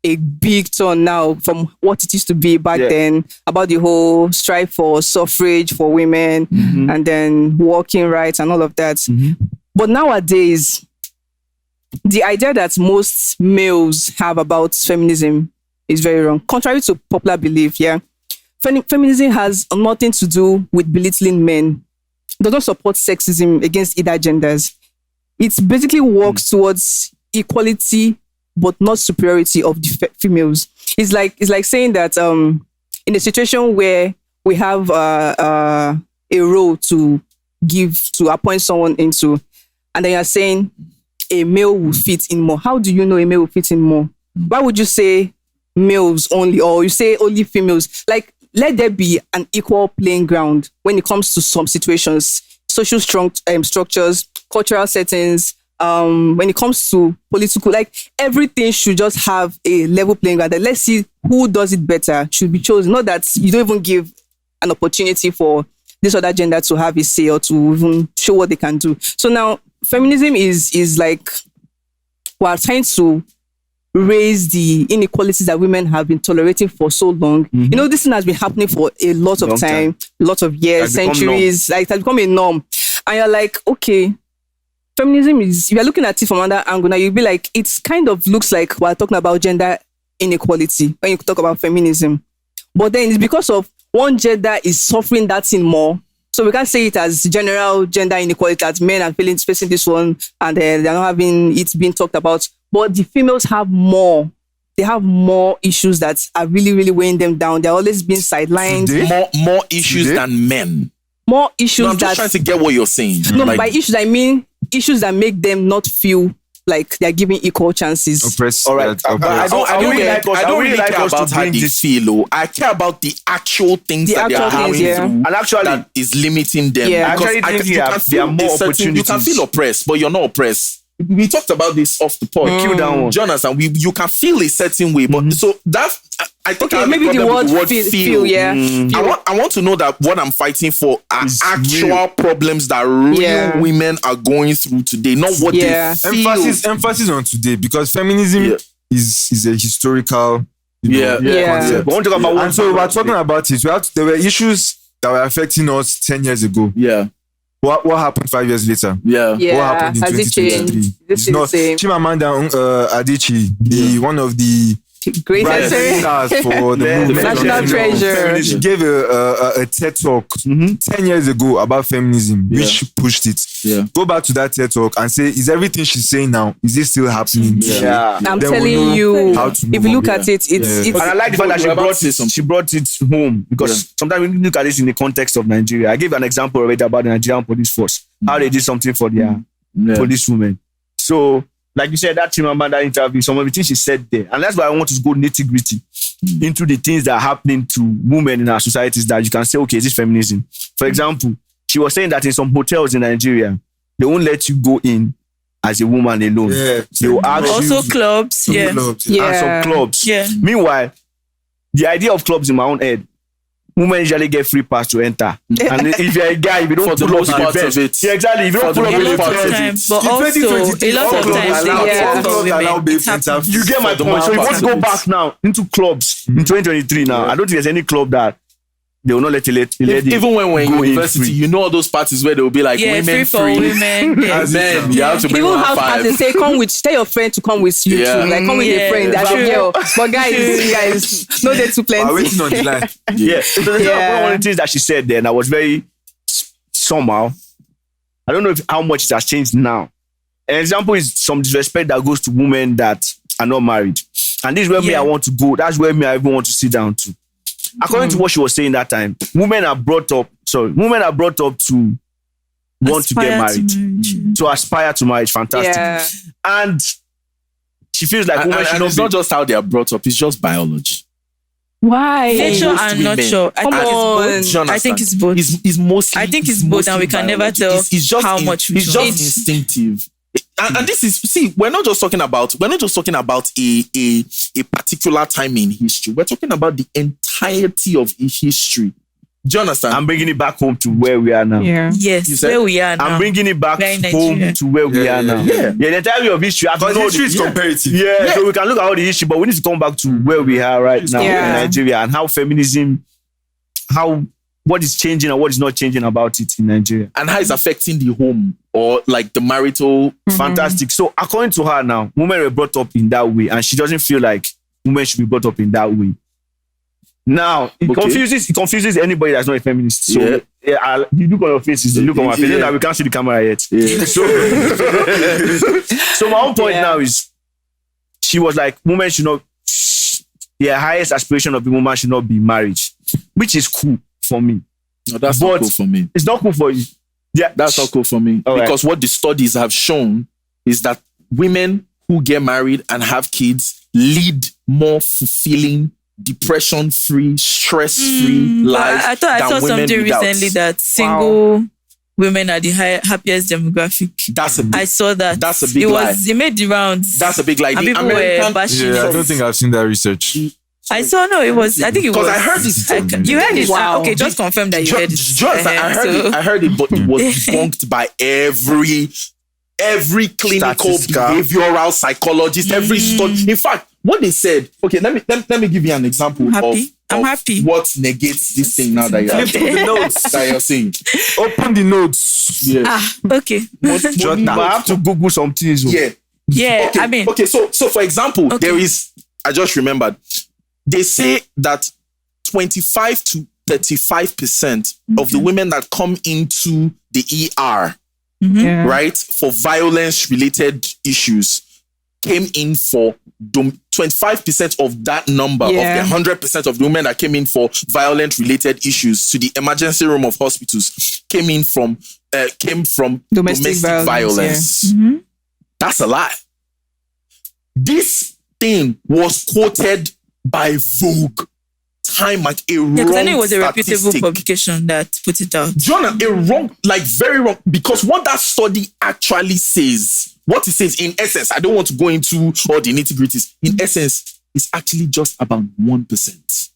[SPEAKER 5] a big turn now from what it used to be back then, about the whole strive for suffrage for women and then working rights and all of that. But nowadays, the idea that most males have about feminism is very wrong. Contrary to popular belief, feminism has nothing to do with belittling men. It does not support sexism against either genders. It basically works towards equality but not superiority of the females. It's like saying that in a situation where we have a role to appoint someone into, and then you're saying a male will fit in more. How do you know a male will fit in more? Why would you say males only, or you say only females? Like, let there be an equal playing ground when it comes to some situations, social structures, cultural settings. When it comes to political, like everything should just have a level playing ground. Let's see who does it better should be chosen. Not that you don't even give an opportunity for this other gender to have a say or to even show what they can do. So now feminism is like we're trying to raise the inequalities that women have been tolerating for so long. You know, this thing has been happening for a lot of time, a lot of years, centuries. Like, it has become a norm. And you're like, okay, feminism is, if you're looking at it from another angle, now you'll be like, it kind of looks like we're talking about gender inequality when you talk about feminism. But then it's because of one gender is suffering that thing more. So we can't say it as general gender inequality, that men are facing this one and they're not having it being talked about. But the females have more. They have more issues that are really, really weighing them down. They're always being sidelined.
[SPEAKER 1] More issues than men.
[SPEAKER 5] More issues
[SPEAKER 1] I'm just trying to get what you're saying.
[SPEAKER 5] No, by issues, I mean issues that make them not feel like they're giving equal chances.
[SPEAKER 2] All right. I don't really like us
[SPEAKER 1] about how they feel. I care about the actual things that they are having through,
[SPEAKER 2] and actually
[SPEAKER 1] that is limiting them.
[SPEAKER 5] Yeah.
[SPEAKER 1] Because there are more opportunities. You can feel oppressed, but you're not oppressed. We talked about this off the pod.
[SPEAKER 2] Kill that one,
[SPEAKER 1] Jonathan. You can feel a certain way, but so that's. I think
[SPEAKER 5] maybe the word feel.
[SPEAKER 1] I want to know that what I'm fighting for are actual real problems that real women are going through today, not what they feel.
[SPEAKER 3] Emphasis on today, because feminism is a historical concept.
[SPEAKER 2] We want to talk about
[SPEAKER 3] and so we're talking about it. There were issues that were affecting us 10 years ago.
[SPEAKER 1] Yeah.
[SPEAKER 3] What happened 5 years later?
[SPEAKER 5] Yeah.
[SPEAKER 3] What happened in 2023?
[SPEAKER 5] It's not
[SPEAKER 3] Chimamanda Adichie, one of the
[SPEAKER 5] greatest
[SPEAKER 3] stars for the movement.
[SPEAKER 5] National treasure.
[SPEAKER 3] She gave a TED talk 10 years ago about feminism, which pushed it.
[SPEAKER 1] Yeah.
[SPEAKER 3] Go back to that TED talk and say, is everything she's saying now, is it still happening?
[SPEAKER 5] I'm telling you, if you look at it, it's
[SPEAKER 2] and I like the fact that she brought it home, because sometimes when you look at this in the context of Nigeria, I gave an example already about the Nigerian police force, how they did something for their policewomen. So, like you said, that Chimamanda interview, some of the things she said there, and that's why I want to go nitty-gritty into the things that are happening to women in our societies that you can say, okay, is this feminism? For example, she was saying that in some hotels in Nigeria, they won't let you go in as a woman alone.
[SPEAKER 3] Yeah.
[SPEAKER 2] They will ask
[SPEAKER 4] Also
[SPEAKER 2] you.
[SPEAKER 4] clubs. Yeah.
[SPEAKER 3] Clubs.
[SPEAKER 2] And some clubs.
[SPEAKER 4] Yeah.
[SPEAKER 2] Meanwhile, the idea of clubs in my own head, women usually get free pass to enter. And if you're a guy, if you don't
[SPEAKER 1] For the
[SPEAKER 2] pull up
[SPEAKER 1] most
[SPEAKER 2] in
[SPEAKER 1] part
[SPEAKER 2] the
[SPEAKER 1] of it.
[SPEAKER 2] yeah, exactly. If you don't
[SPEAKER 1] For
[SPEAKER 2] pull
[SPEAKER 1] the
[SPEAKER 2] up in
[SPEAKER 1] most
[SPEAKER 2] the
[SPEAKER 1] part of
[SPEAKER 2] bed,
[SPEAKER 1] it.
[SPEAKER 4] But also, a lot of times they
[SPEAKER 5] Yeah.
[SPEAKER 4] for women. It happens.
[SPEAKER 2] you get my
[SPEAKER 1] For the
[SPEAKER 2] point. So if you want to go
[SPEAKER 1] most part
[SPEAKER 2] back now into clubs in 2023 now, I don't think there's any club that they will not let you
[SPEAKER 1] Even when we're in
[SPEAKER 2] go
[SPEAKER 1] university,
[SPEAKER 2] free.
[SPEAKER 1] you know all those parties where they will be like
[SPEAKER 4] Yeah,
[SPEAKER 1] women
[SPEAKER 4] free for women. Yeah.
[SPEAKER 1] Men, you have to bring
[SPEAKER 5] Even
[SPEAKER 1] one
[SPEAKER 5] how
[SPEAKER 1] five.
[SPEAKER 5] they say, tell your friend to come with you
[SPEAKER 1] Yeah.
[SPEAKER 5] too. Like come with
[SPEAKER 4] Yeah.
[SPEAKER 5] a friend that's
[SPEAKER 4] True.
[SPEAKER 5] a girl. But guys, no, they're too
[SPEAKER 3] I'm
[SPEAKER 5] plenty.
[SPEAKER 3] waiting on the line.
[SPEAKER 2] Yeah. So there's one of the things that she said then I was very somehow. I don't know how much it has changed now. An example is some disrespect that goes to women that are not married. And this is where me I want to go. That's where me I even want to sit down to. According to what she was saying that time, women are brought up to want to get married. To aspire to marriage. Fantastic.
[SPEAKER 5] Yeah.
[SPEAKER 2] And she feels like women should
[SPEAKER 1] and
[SPEAKER 2] not
[SPEAKER 1] it's
[SPEAKER 2] be
[SPEAKER 1] not just how they are brought up, it's just biology.
[SPEAKER 5] Why?
[SPEAKER 4] Nature
[SPEAKER 1] Most
[SPEAKER 4] and
[SPEAKER 1] women.
[SPEAKER 4] nurture.
[SPEAKER 5] Come on.
[SPEAKER 1] Do you
[SPEAKER 4] I think it's both.
[SPEAKER 1] It's mostly.
[SPEAKER 4] I think it's
[SPEAKER 1] it's
[SPEAKER 4] both, and we
[SPEAKER 1] mostly
[SPEAKER 4] can never
[SPEAKER 1] biology.
[SPEAKER 4] tell
[SPEAKER 1] It's just
[SPEAKER 4] how much we
[SPEAKER 1] It's
[SPEAKER 4] know.
[SPEAKER 1] just instinctive. And this is we're not just talking about a particular time in history. We're talking about the entirety of history. Do you understand?
[SPEAKER 2] I'm bringing it back home to where we are now.
[SPEAKER 5] Yeah.
[SPEAKER 4] Yes,
[SPEAKER 1] You said-
[SPEAKER 4] where we are now.
[SPEAKER 2] I'm bringing it back
[SPEAKER 4] We're in
[SPEAKER 2] home
[SPEAKER 4] Nigeria.
[SPEAKER 2] to where we
[SPEAKER 3] Yeah,
[SPEAKER 2] are
[SPEAKER 3] yeah,
[SPEAKER 2] now.
[SPEAKER 3] yeah.
[SPEAKER 2] The entirety of history. I
[SPEAKER 3] Because
[SPEAKER 2] know
[SPEAKER 3] history is comparative.
[SPEAKER 2] Yeah, so we can look at all the history, but we need to come back to where we are right now
[SPEAKER 5] Yeah.
[SPEAKER 2] in Nigeria and how feminism, what is changing and what is not changing about it in Nigeria.
[SPEAKER 1] and how it's affecting the home or like the marital.
[SPEAKER 2] Fantastic. So according to her now, women were brought up in that way, and she doesn't feel like women should be brought up in that way. Now it confuses anybody that's not a feminist. So you look on your face is the look on my face.
[SPEAKER 1] Yeah.
[SPEAKER 2] Now we can't see the camera yet.
[SPEAKER 1] Yeah.
[SPEAKER 2] So my own point now is she was like, women should not, their highest aspiration of a woman should not be marriage, which is cool for me.
[SPEAKER 1] No, that's not
[SPEAKER 2] But-
[SPEAKER 1] cool for me.
[SPEAKER 2] It's not cool for you. Yeah,
[SPEAKER 1] That's not cool for me.
[SPEAKER 2] All right.
[SPEAKER 1] Because what the studies have shown is that women who get married and have kids lead more fulfilling, depression-free, stress-free lives.
[SPEAKER 4] I thought I
[SPEAKER 1] than
[SPEAKER 4] saw
[SPEAKER 1] women
[SPEAKER 4] something
[SPEAKER 1] without.
[SPEAKER 4] recently that single women are the happiest demographic.
[SPEAKER 1] That's a big,
[SPEAKER 4] I saw that.
[SPEAKER 1] That's a big lie.
[SPEAKER 4] It made the rounds.
[SPEAKER 1] That's a big lie.
[SPEAKER 4] And
[SPEAKER 1] The
[SPEAKER 4] people were
[SPEAKER 1] American-
[SPEAKER 4] bashing
[SPEAKER 3] Yeah, I
[SPEAKER 4] it.
[SPEAKER 3] don't think I've seen that research.
[SPEAKER 4] I saw it was. I think it was.
[SPEAKER 1] Because I heard this.
[SPEAKER 4] You heard it.
[SPEAKER 5] Wow.
[SPEAKER 4] Okay, just confirm that you heard it.
[SPEAKER 1] Just, I heard it. I heard it, but it was debunked by every clinical
[SPEAKER 2] Statistical.
[SPEAKER 1] behavioral psychologist, every study. In fact, what they said. Okay, let me give you an example
[SPEAKER 4] I'm
[SPEAKER 1] of
[SPEAKER 4] happy.
[SPEAKER 1] what negates this thing now that you're
[SPEAKER 3] The notes.
[SPEAKER 1] that you're saying.
[SPEAKER 3] Open the notes.
[SPEAKER 1] Yeah.
[SPEAKER 4] Okay.
[SPEAKER 2] But I have to Google some things.
[SPEAKER 1] Yeah.
[SPEAKER 4] Yeah,
[SPEAKER 1] Okay.
[SPEAKER 4] I mean,
[SPEAKER 1] okay. So for example, there is. I just remembered. They say that 25 to 35% of the women that come into the ER,
[SPEAKER 5] Yeah.
[SPEAKER 1] right, for violence-related issues, came in for 25% of that number of
[SPEAKER 5] Yeah.
[SPEAKER 1] the 100% of the women that came in for violent-related issues to the emergency room of hospitals came from domestic violence. That's a lie. This thing was quoted by Vogue. Time like a wrong
[SPEAKER 4] because I know it was a reputable
[SPEAKER 1] statistic.
[SPEAKER 4] publication that put it out.
[SPEAKER 1] Jonah, a wrong, like very wrong, because what that study actually says, what it says in essence, I don't want to go into all the nitty-gritties. In essence, it's actually just about 1%.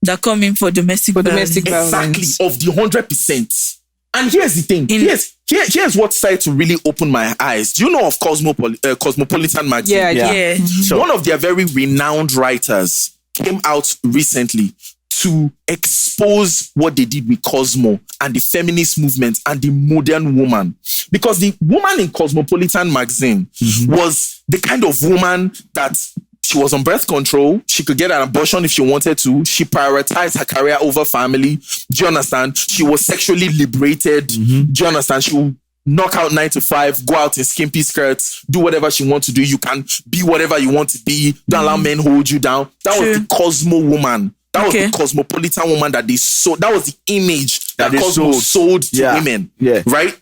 [SPEAKER 4] That come in for domestic violence.
[SPEAKER 1] Exactly, of the 100%. And here's the thing. Here's what started to really open my eyes. Do you know of Cosmopolitan magazine?
[SPEAKER 5] Yeah,
[SPEAKER 4] Yeah.
[SPEAKER 1] So one of their very renowned writers came out recently to expose what they did with Cosmo and the feminist movement and the modern woman. Because the woman in Cosmopolitan magazine was the kind of woman that she was on birth control. She could get an abortion if she wanted to. She prioritized her career over family. Do you understand? She was sexually liberated. Do you understand? She would knock out 9 to 5, go out in skimpy skirts, do whatever she wants to do. You can be whatever you want to be. Don't allow men hold you down. That was the Cosmo woman. That was the Cosmopolitan woman that they sold. That was the image that
[SPEAKER 2] they
[SPEAKER 1] Cosmo sold to women.
[SPEAKER 2] Yeah.
[SPEAKER 1] Right?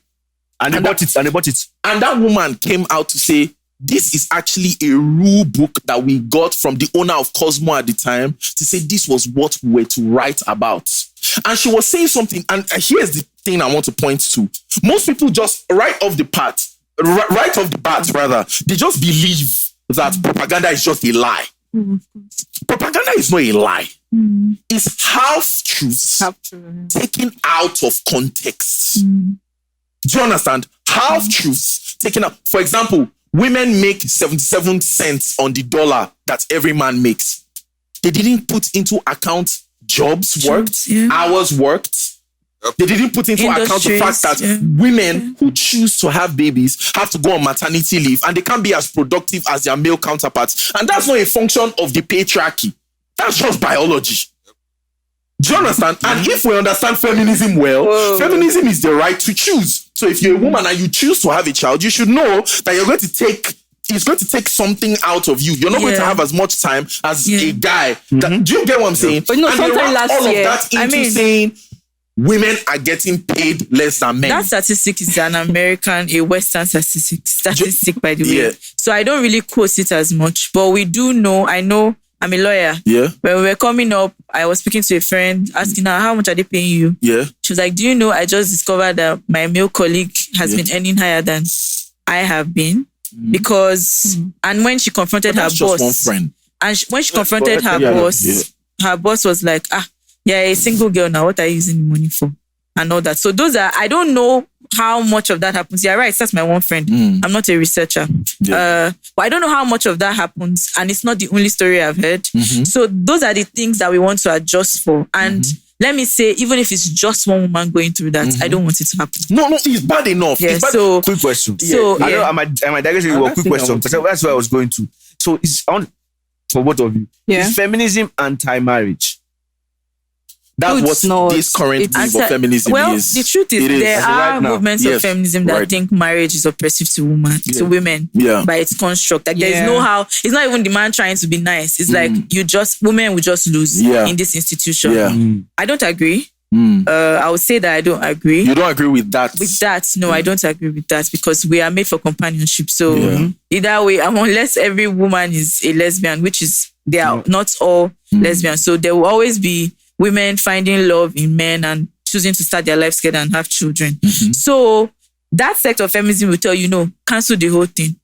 [SPEAKER 2] And they bought it.
[SPEAKER 1] And that woman came out to say, this is actually a rule book that we got from the owner of Cosmo at the time to say this was what we were to write about. And she was saying something, and here's thing I want to point to. Most people just right off the bat, they just believe that propaganda is just a lie. Propaganda is not a lie. It's half-truths taken out of context. Do you understand? Half-truths taken out. For example, women make 77 cents on the dollar that every man makes. They didn't put into account jobs worked, hours worked. They didn't put into account the fact that women who choose to have babies have to go on maternity leave and they can't be as productive as their male counterparts. And that's not a function of the patriarchy. That's just biology. Do you understand? And if we understand feminism well, feminism is the right to choose. So if you're a woman and you choose to have a child, you should know that it's going to take something out of you. You're not going to have as much time as a guy. Do you get what I'm saying?
[SPEAKER 5] But no,
[SPEAKER 1] and they
[SPEAKER 5] sometime
[SPEAKER 1] wrap
[SPEAKER 5] last
[SPEAKER 1] all
[SPEAKER 5] year,
[SPEAKER 1] of that into saying women are getting paid less than men.
[SPEAKER 4] That statistic is a Western statistic, by the way. Yeah. So I don't really quote it as much, but we do know, I'm a lawyer.
[SPEAKER 1] Yeah.
[SPEAKER 4] When we were coming up, I was speaking to a friend, asking her, how much are they paying you?
[SPEAKER 1] Yeah.
[SPEAKER 4] She was like, do you know, I just discovered that my male colleague has been earning higher than I have been. Because, and when she confronted her boss,
[SPEAKER 1] just one friend.
[SPEAKER 4] And when she confronted her boss, her boss was like, you're a single girl now, what are you using the money for? And all that. So I don't know how much of that happens. Yeah, right, that's my one friend. I'm not a researcher. But I don't know how much of that happens. And it's not the only story I've heard. So those are the things that we want to adjust for. And let me say, even if it's just one woman going through that, I don't want it to happen.
[SPEAKER 1] No, it's bad enough.
[SPEAKER 4] Yeah,
[SPEAKER 2] so quick question. I might digress a quick question because that's where I was going to. So it's on for both of you. Is feminism anti-marriage?
[SPEAKER 1] That's what this current wave of feminism is.
[SPEAKER 4] Well, the truth is there are movements of feminism that think marriage is oppressive to women by its construct. Like there's no how. It's not even the man trying to be nice. It's like women will just lose in this institution. I don't agree. I would say that I don't agree.
[SPEAKER 1] You don't agree with that?
[SPEAKER 4] With that, no, I don't agree with that because we are made for companionship. So either way, unless every woman is a lesbian, which is they are not all lesbians. So there will always be women finding love in men and choosing to start their lives together and have children. So that sect of feminism will tell you, no, cancel the whole thing,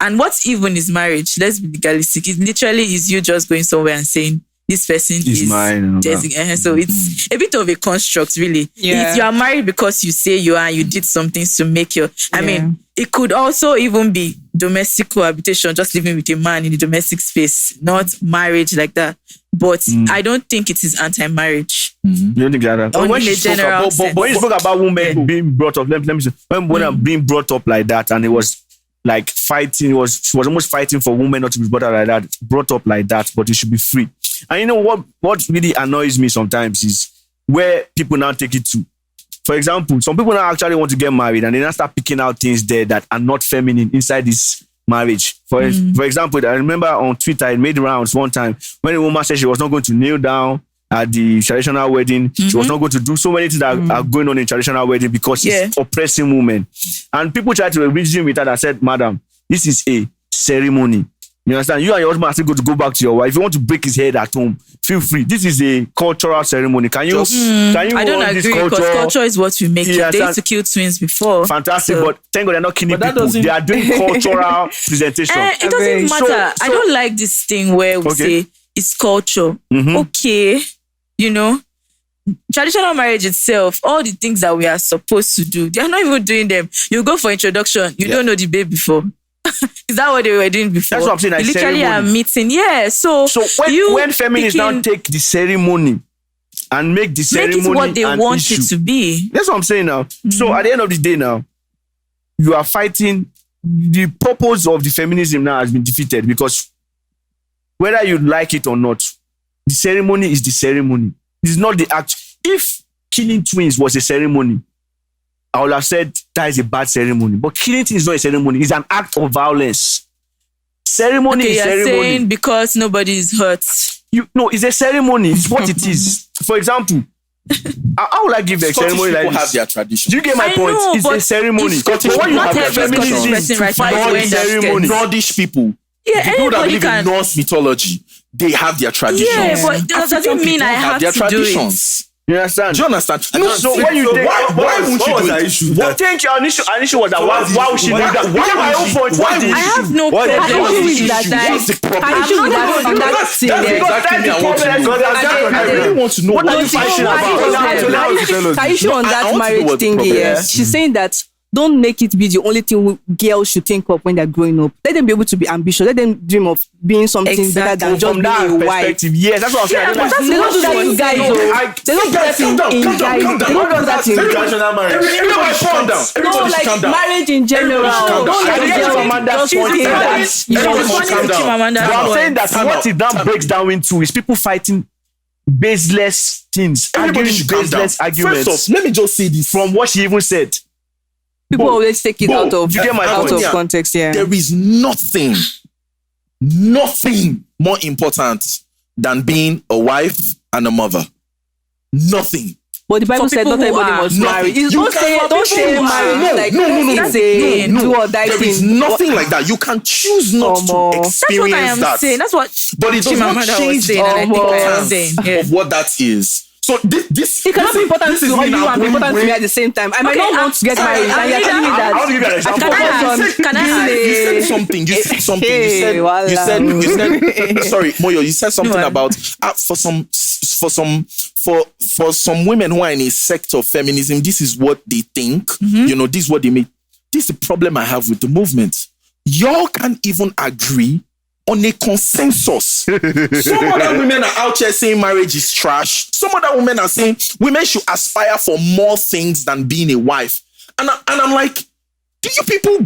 [SPEAKER 4] And what even is marriage? Let's be legalistic. It literally is you just going somewhere and saying, this person is mine. So it's a bit of a construct, really. Yeah. If you are married because you say you are, you did some things to make your... I mean, it could also even be domestic cohabitation, just living with a man in the domestic space, not marriage like that. But I don't think it is anti-marriage.
[SPEAKER 2] You don't think that?
[SPEAKER 4] But when you
[SPEAKER 2] spoke about women being brought up, let me say, when women being brought up like that, and it was like fighting, she was almost fighting for women not to be brought up like that, but it should be free. And you know what really annoys me sometimes is where people now take it to. For example, some people now actually want to get married and they now start picking out things there that are not feminine inside this marriage. For example, I remember on Twitter, it made rounds one time when a woman said she was not going to kneel down at the traditional wedding. She was not going to do so many things that are going on in traditional wedding because it's oppressing women. And people tried to reason with her and said, madam, this is a ceremony. You understand? You and your husband are still going to go back to your wife. If you want to break his head at home, feel free. This is a cultural ceremony. Can you
[SPEAKER 4] I don't agree because culture is what we make it. They used to kill twins before.
[SPEAKER 2] Fantastic, but thank God they're not killing people. They are doing cultural presentation.
[SPEAKER 4] It doesn't matter. I don't like this thing where we say it's culture. Okay, traditional marriage itself, all the things that we are supposed to do, they are not even doing them. You go for introduction, you don't know the babe before. Is that what they were doing before?
[SPEAKER 2] That's what I'm saying.
[SPEAKER 4] You literally are meeting. Yeah. So
[SPEAKER 2] when feminists now take the ceremony and make the ceremony
[SPEAKER 4] it what they want
[SPEAKER 2] issue,
[SPEAKER 4] it to be.
[SPEAKER 2] That's what I'm saying now. So at the end of the day now, you are fighting. The purpose of the feminism now has been defeated because whether you like it or not, the ceremony is the ceremony. It's not the act. If killing twins was a ceremony, I would have said that is a bad ceremony. But killing is not a ceremony. It's an act of violence. Ceremony is ceremony.
[SPEAKER 4] You're saying because nobody is hurt.
[SPEAKER 2] No, it's a ceremony. It's what it is. For example, how would I give a ceremony like this?
[SPEAKER 1] Have their tradition.
[SPEAKER 2] Do you get my point?
[SPEAKER 4] Know,
[SPEAKER 2] it's a ceremony.
[SPEAKER 1] But when you have their
[SPEAKER 2] feminism to fight the ceremony.
[SPEAKER 1] Nordish people,
[SPEAKER 4] the
[SPEAKER 1] people that believe in Norse mythology, they have their traditions.
[SPEAKER 4] Yeah, but that doesn't mean I have to do it.
[SPEAKER 2] You understand?
[SPEAKER 1] Do you understand?
[SPEAKER 2] No, so when you think,
[SPEAKER 1] why won't you do it?
[SPEAKER 2] What think an issue was that why would she do that? Why my own point? Why
[SPEAKER 4] I have no problem with that.
[SPEAKER 1] What's the problem?
[SPEAKER 5] I issue with that thing there.
[SPEAKER 1] I really want to know what are you fighting about.
[SPEAKER 5] Her issue on that marriage thing here, she's saying that don't make it be the only thing girls should think of when they're growing up. Let them be able to be ambitious. Let them dream of being something better than just being a wife.
[SPEAKER 2] Yes, that's what I'm saying.
[SPEAKER 5] They don't do that in guys. They don't do that in guys. They don't do that in
[SPEAKER 2] traditional marriage.
[SPEAKER 5] No, like marriage in general. Don't let girls just think that.
[SPEAKER 2] I'm saying that what it now breaks down into is people fighting baseless things.
[SPEAKER 1] Everybody should calm down.
[SPEAKER 2] Baseless arguments.
[SPEAKER 1] First off, let me just say this
[SPEAKER 2] from what she even said.
[SPEAKER 5] People always take it out of context. Yeah,
[SPEAKER 1] there is nothing more important than being a wife and a mother. Nothing.
[SPEAKER 5] But the Bible said not everybody must marry. Don't say marriage like no. Do or die thing.
[SPEAKER 1] There is nothing like that. You can choose not to experience that.
[SPEAKER 4] That's what
[SPEAKER 1] but it does not change the importance of what that is. So this
[SPEAKER 5] it cannot be important to you and be important to me at the same time. I might not want to get married, and you're telling me that
[SPEAKER 1] you said something. You said sorry, Moyo. You said something about for some women who are in a sect of feminism, this is what they think. You know, this is what they make. This is the problem I have with the movement. Y'all can't even agree on a consensus. Some other women are out here saying marriage is trash. Some other women are saying women should aspire for more things than being a wife. And I'm like, do you people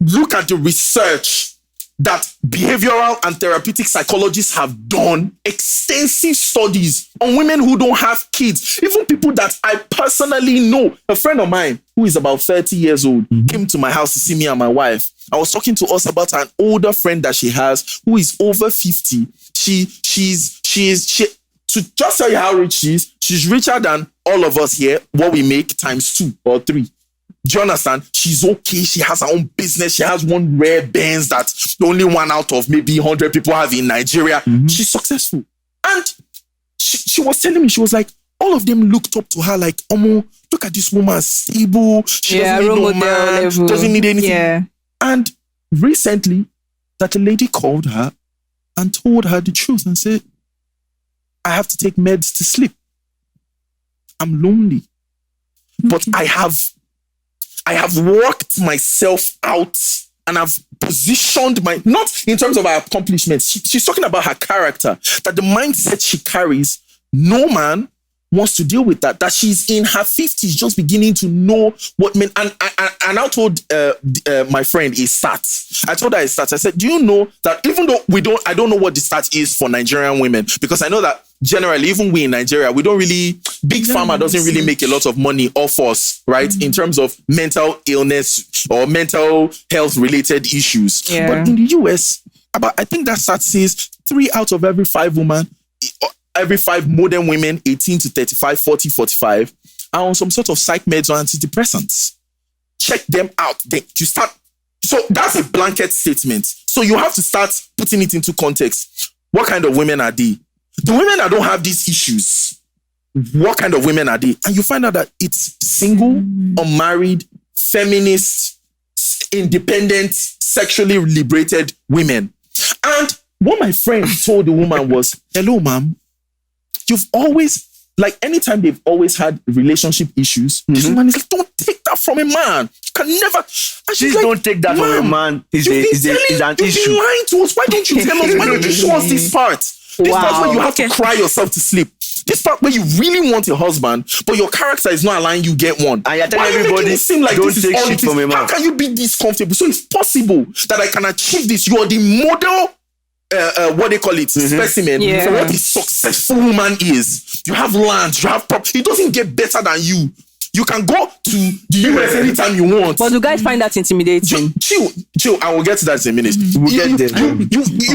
[SPEAKER 1] look at the research that behavioral and therapeutic psychologists have done extensive studies on women who don't have kids? Even people that I personally know. A friend of mine who is about 30 years old came to my house to see me and my wife. I was talking to us about an older friend that she has who is over 50. She to just tell you how rich she is, she's richer than all of us here, what we make times 2 or 3. Do you understand? She's okay. She has her own business. She has one rare Benz that only one out of maybe 100 people have in Nigeria. She's successful. And she was telling me, she was like, all of them looked up to her like, look at this woman, stable. She doesn't need no man, doesn't need anything.
[SPEAKER 5] Yeah.
[SPEAKER 1] And recently, that a lady called her and told her the truth and said, I have to take meds to sleep. I'm lonely. But I have worked myself out and I've positioned not in terms of her accomplishments. She's talking about her character, that the mindset she carries, no man wants to deal with that she's in her 50s just beginning to know what men. And I told my friend a stat. I told her a stat. I said, do you know that even though I don't know what the stat is for Nigerian women, because I know that generally, even we in Nigeria, we don't really, Big Pharma doesn't really make a lot of money off us, right? In terms of mental illness or mental health related issues.
[SPEAKER 5] Yeah.
[SPEAKER 1] But in the US, I think that stat says 3 out of every 5 women, every 5 modern women, 18 to 35, 40, 45, are on some sort of psych meds or antidepressants. Check them out. So that's a blanket statement. So you have to start putting it into context. What kind of women are they? The women that don't have these issues, what kind of women are they? And you find out that it's single, unmarried, feminist, independent, sexually liberated women. And what my friend told the woman was, hello, ma'am, you've always, like anytime they've always had relationship issues, this woman is like, don't take that from a man. You can never.
[SPEAKER 2] She's like, don't take that from a man. Is an issue.
[SPEAKER 1] You've been lying to us. Why don't you tell us? Why don't you show us this part? This part where you have to cry yourself to sleep. This part where you really want a husband, but your character is not allowing you get one.
[SPEAKER 2] And you're telling everybody, it seem like don't this take is all shit from a man.
[SPEAKER 1] How can you be this comfortable? So it's possible that I can achieve this. You are the model, specimen for what a successful woman is. You have land, you have property. It doesn't get better than you. You can go to the US anytime you want.
[SPEAKER 5] But do guys find that intimidating?
[SPEAKER 1] Chill. I will get to that in a minute.
[SPEAKER 2] We'll get there.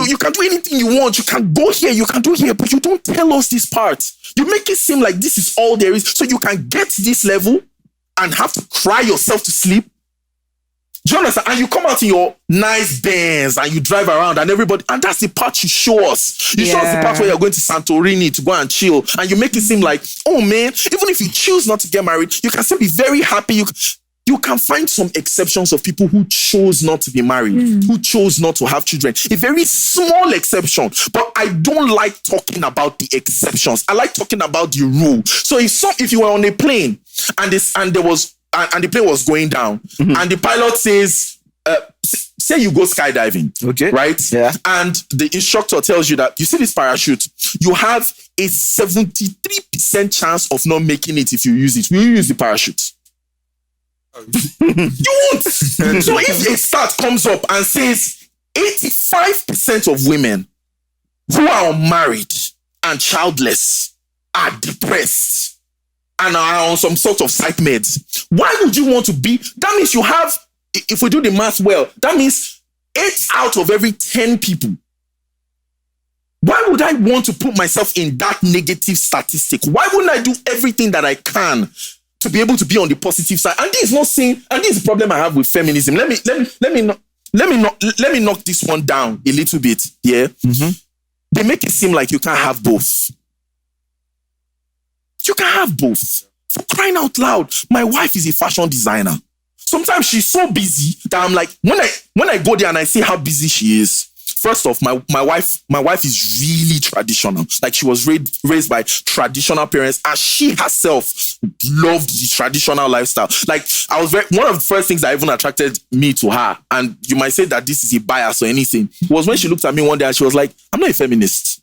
[SPEAKER 1] You can do anything you want. You can go here, you can do here, but you don't tell us this part. You make it seem like this is all there is, so you can get to this level and have to cry yourself to sleep. Do you understand? And you come out in your nice Benz and you drive around and everybody, and that's the part you show us. You show us the part where you're going to Santorini to go and chill, and you make it seem like, oh man, even if you choose not to get married, you can still be very happy. You can find some exceptions of people who chose not to be married, who chose not to have children. A very small exception, but I don't like talking about the exceptions. I like talking about the rule. So if you were on a plane and the plane was going down, and the pilot says, say you go skydiving, okay, right? Yeah. And the instructor tells you that, you see this parachute, you have a 73% chance of not making it if you use it. Will you use the parachute? You won't. So if a stat comes up and says 85% of women who are unmarried and childless are depressed and are on some sort of psych meds, why would you want to be? That means you have, if we do the math well, that means 8 out of every 10 people. Why would I want to put myself in that negative statistic? Why wouldn't I do everything that I can to be able to be on the positive side? And this is not saying, and this is the problem I have with feminism. Let me knock this one down a little bit. Yeah. They make it seem like you can't have both. You can have both. For crying out loud, my wife is a fashion designer. Sometimes she's so busy that I'm like, when I go there and I see how busy she is, first off, my wife is really traditional. Like, she was raised by traditional parents, and she herself loved the traditional lifestyle. Like, one of the first things that even attracted me to her, and you might say that this is a bias or anything, was when she looked at me one day and she was like, I'm not a feminist.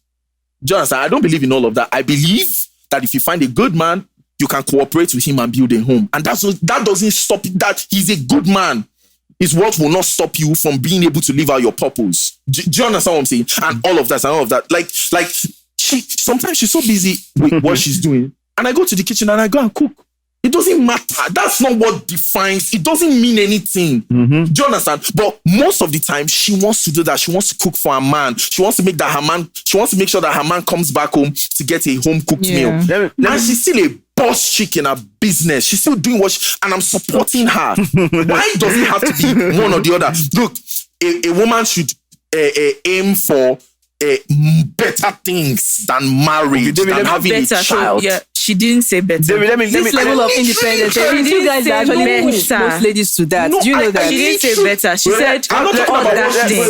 [SPEAKER 1] Do you understand? I don't believe in all of that. I believe that if you find a good man, you can cooperate with him and build a home. And that doesn't stop that he's a good man. His words will not stop you from being able to live out your purpose. Do you understand what I'm saying? And all of that. Like sometimes she's so busy with what she's doing. And I go to the kitchen and I go and cook. It doesn't matter. That's not what defines. It doesn't mean anything. Do you understand? But most of the time, she wants to do that. She wants to cook for her man. She wants to make sure that her man comes back home to get a home cooked meal. And she's still a boss chick in her business. She's still doing and I'm supporting her. Why does it have to be one or the other? Look, a woman should aim for better things than marriage, than having a child.
[SPEAKER 4] She didn't say better.
[SPEAKER 5] This level of independence, you guys are actually push most ladies to that. Do you know that?
[SPEAKER 4] She didn't say better. She said,
[SPEAKER 1] I'm not talking about what she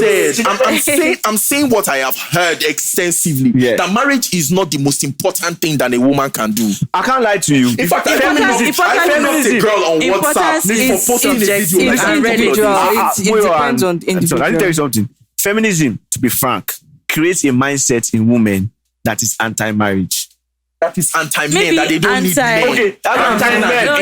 [SPEAKER 1] said. I'm saying what I have heard extensively. That marriage is not the most important thing that a woman can do.
[SPEAKER 2] I can't lie to you.
[SPEAKER 1] In fact, I met a girl on WhatsApp for posting
[SPEAKER 5] it depends on individual.
[SPEAKER 2] Let me tell you something. Feminism, to be frank, creates a mindset in women that is anti-marriage.
[SPEAKER 1] That is anti-men, that they don't need men.
[SPEAKER 2] Okay, that's anti-men.
[SPEAKER 4] Let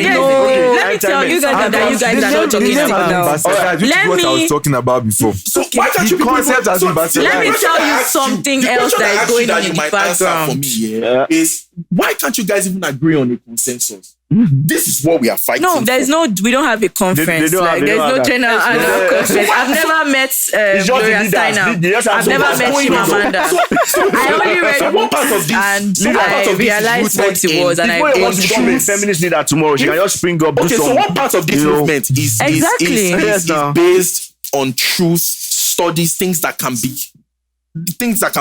[SPEAKER 4] me tell you guys that you guys are not talking about now.
[SPEAKER 3] Which is what I was talking about before.
[SPEAKER 1] So why can't you
[SPEAKER 3] concept as
[SPEAKER 4] let me tell you something else that is going on in the background.
[SPEAKER 1] For me, is why can't you guys even agree on a consensus? This is what we are fighting.
[SPEAKER 4] No, we don't have a conference. There's no general conference. I've never met Gloria Steinem. I've never met Chimamanda. I only read books and I realized what it was. And
[SPEAKER 2] I want to become a feminist leader tomorrow. She can just spring up.
[SPEAKER 1] Okay, so what part of this movement is based on truth, studies, things that can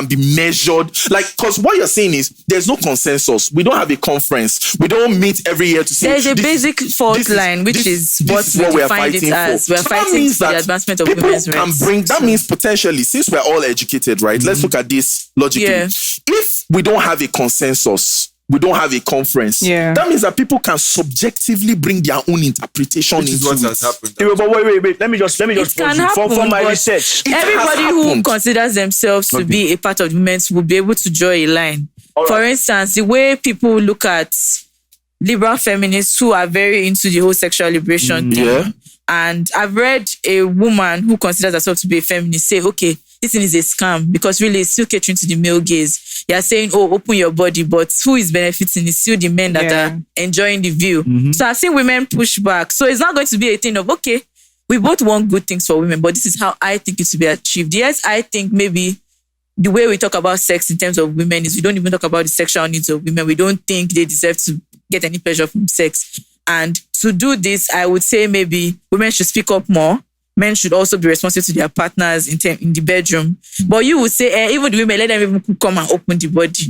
[SPEAKER 1] be measured? Like, because what you're saying is there's no consensus. We don't have a conference. We don't meet every year to say
[SPEAKER 4] there's a basic fault line, which is what we define it as. We're fighting for the advancement of women's rights.
[SPEAKER 1] That means potentially, since we're all educated, right? Let's look at this logically. If we don't have a consensus, we don't have a conference. That means that people can subjectively bring their own interpretation into
[SPEAKER 3] what has happened.
[SPEAKER 2] But wait. Let me just for my research.
[SPEAKER 4] Everybody who considers themselves to be a part of the movement will be able to draw a line. Right. For instance, the way people look at liberal feminists who are very into the whole sexual liberation thing. And I've read a woman who considers herself to be a feminist say, okay, this thing is a scam because really it's still catering to the male gaze. You're saying, oh, open your body, but who is benefiting is still the men that are enjoying the view. So I've seen women push back. So it's not going to be a thing of, okay, we both want good things for women, but this is how I think it should be achieved. Yes, I think maybe the way we talk about sex in terms of women is we don't even talk about the sexual needs of women. We don't think they deserve to get any pleasure from sex. And to do this, I would say maybe women should speak up more men should also be responsible to their partners in the bedroom. But you would say, even the women, let them even come and open the body.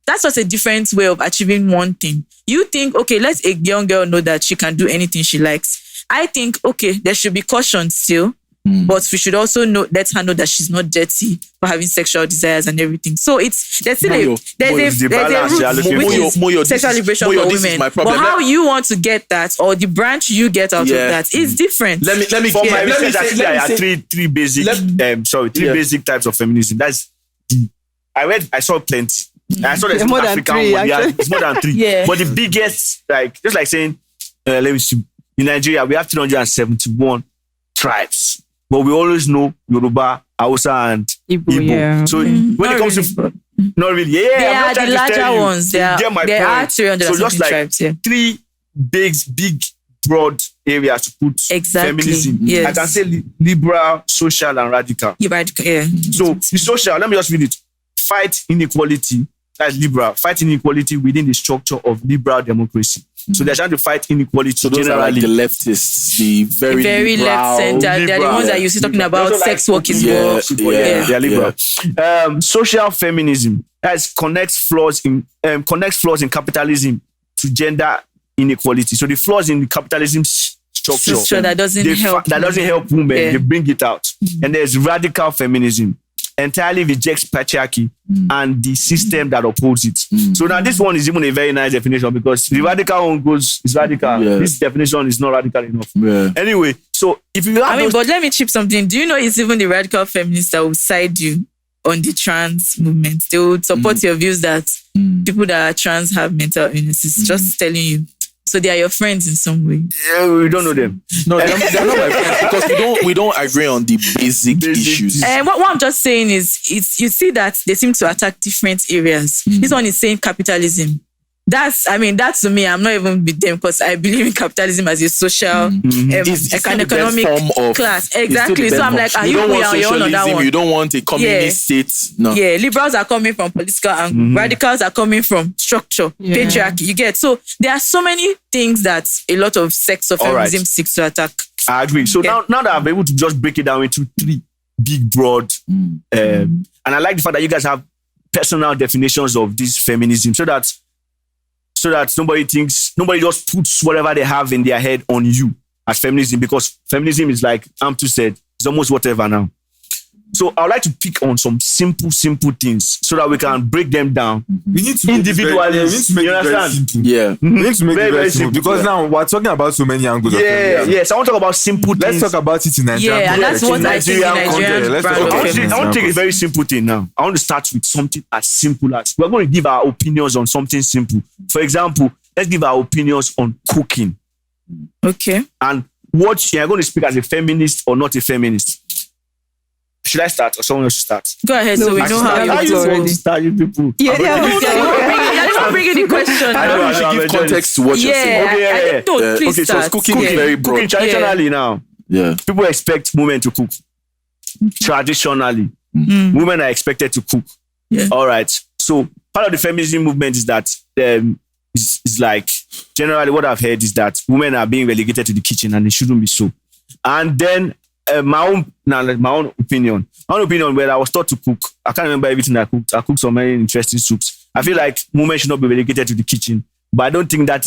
[SPEAKER 4] That's just a different way of achieving one thing. You think, okay, let a young girl know that she can do anything she likes. I think, okay, there should be caution still, but we should also let her know that she's not dirty for having sexual desires and everything. So there's still a root, which is sexual liberation for women. But how you want to get that, or the branch you get out of that, is different.
[SPEAKER 2] Let me for my research, actually, I had three basic types of feminism. I saw plenty. I saw there's more African one. It's more than three. But the biggest, just like saying, let me see, in Nigeria, we have 371 tribes. But we always know Yoruba, Hausa, and Igbo. So when it comes to... Not really.
[SPEAKER 4] They are the larger ones. There are 300
[SPEAKER 2] so just like tribes, three big, broad areas to put feminism. Yes. I can say liberal, social, and radical. So the social, let me just read it. Fight inequality. That's liberal. Fight inequality within the structure of liberal democracy. So they're trying to fight inequality. So those
[SPEAKER 1] generally, are like the leftists, the very liberal,
[SPEAKER 4] left center. They're the ones that you see talking about sex work is work.
[SPEAKER 2] They're liberal. Social feminism connects flaws in capitalism to gender inequality. So the flaws in the capitalism structure
[SPEAKER 4] that doesn't
[SPEAKER 2] help women. They bring it out. And there's radical feminism. Entirely rejects patriarchy and the system that upholds it. So now this one is even a very nice definition, because the radical one is radical. This definition is not radical enough. Anyway, so if you have
[SPEAKER 4] but let me chip something. Do you know it's even the radical feminists that will side you on the trans movement? They would support your views that people that are trans have mental illnesses. Just telling you. So they are your friends in some way.
[SPEAKER 2] Yeah, we don't know them.
[SPEAKER 1] No, they're not my friends, because we don't agree on the basic issues.
[SPEAKER 4] And what I'm just saying is, you see that they seem to attack different areas. This one is saying capitalism. That's to me, I'm not even with them, because I believe in capitalism as a social, economic class. Exactly. So I'm like, are you on your own on that one?
[SPEAKER 1] You don't want a communist state. No.
[SPEAKER 4] Yeah, liberals are coming from political and radicals are coming from structure, patriarchy. You get. So there are so many things that a lot of sects of feminism seeks to attack.
[SPEAKER 2] I agree. So now that I'm able to just break it down into three big, broad, and I like the fact that you guys have personal definitions of this feminism, so that nobody just puts whatever they have in their head on you as feminism, because feminism is, like Amtu said, it's almost whatever now. So I would like to pick on some simple things so that we can break them down.
[SPEAKER 3] We need to
[SPEAKER 2] individually.
[SPEAKER 3] We need to make it very simple.
[SPEAKER 1] We
[SPEAKER 3] need to make it very simple, because now we're talking about so many angles.
[SPEAKER 2] Yes, I want to talk about simple things.
[SPEAKER 3] Let's talk about it in Nigeria.
[SPEAKER 4] And that's what I think in Nigerian.
[SPEAKER 2] I want to take a very simple thing now. I want to start with something as simple as, we're going to give our opinions on something simple. For example, let's give our opinions on cooking.
[SPEAKER 4] Okay.
[SPEAKER 2] And what you're going to speak as a feminist or not a feminist. Should I start or someone else should start?
[SPEAKER 4] Go ahead, so we know how
[SPEAKER 2] you want to start, you people.
[SPEAKER 4] You're not bringing the question.
[SPEAKER 1] I should give context to what you're saying.
[SPEAKER 4] Please start.
[SPEAKER 1] So cooking is very broad.
[SPEAKER 2] Cooking traditionally now. People expect women to cook. Traditionally. Women are expected to cook. All right. So part of the feminism movement is that is like, generally what I've heard is that women are being relegated to the kitchen, and they shouldn't be so. And then my own opinion where I was taught to cook. I can't remember everything I cooked. I cooked so many interesting soups. I feel like women should not be relegated to the kitchen, but I don't think that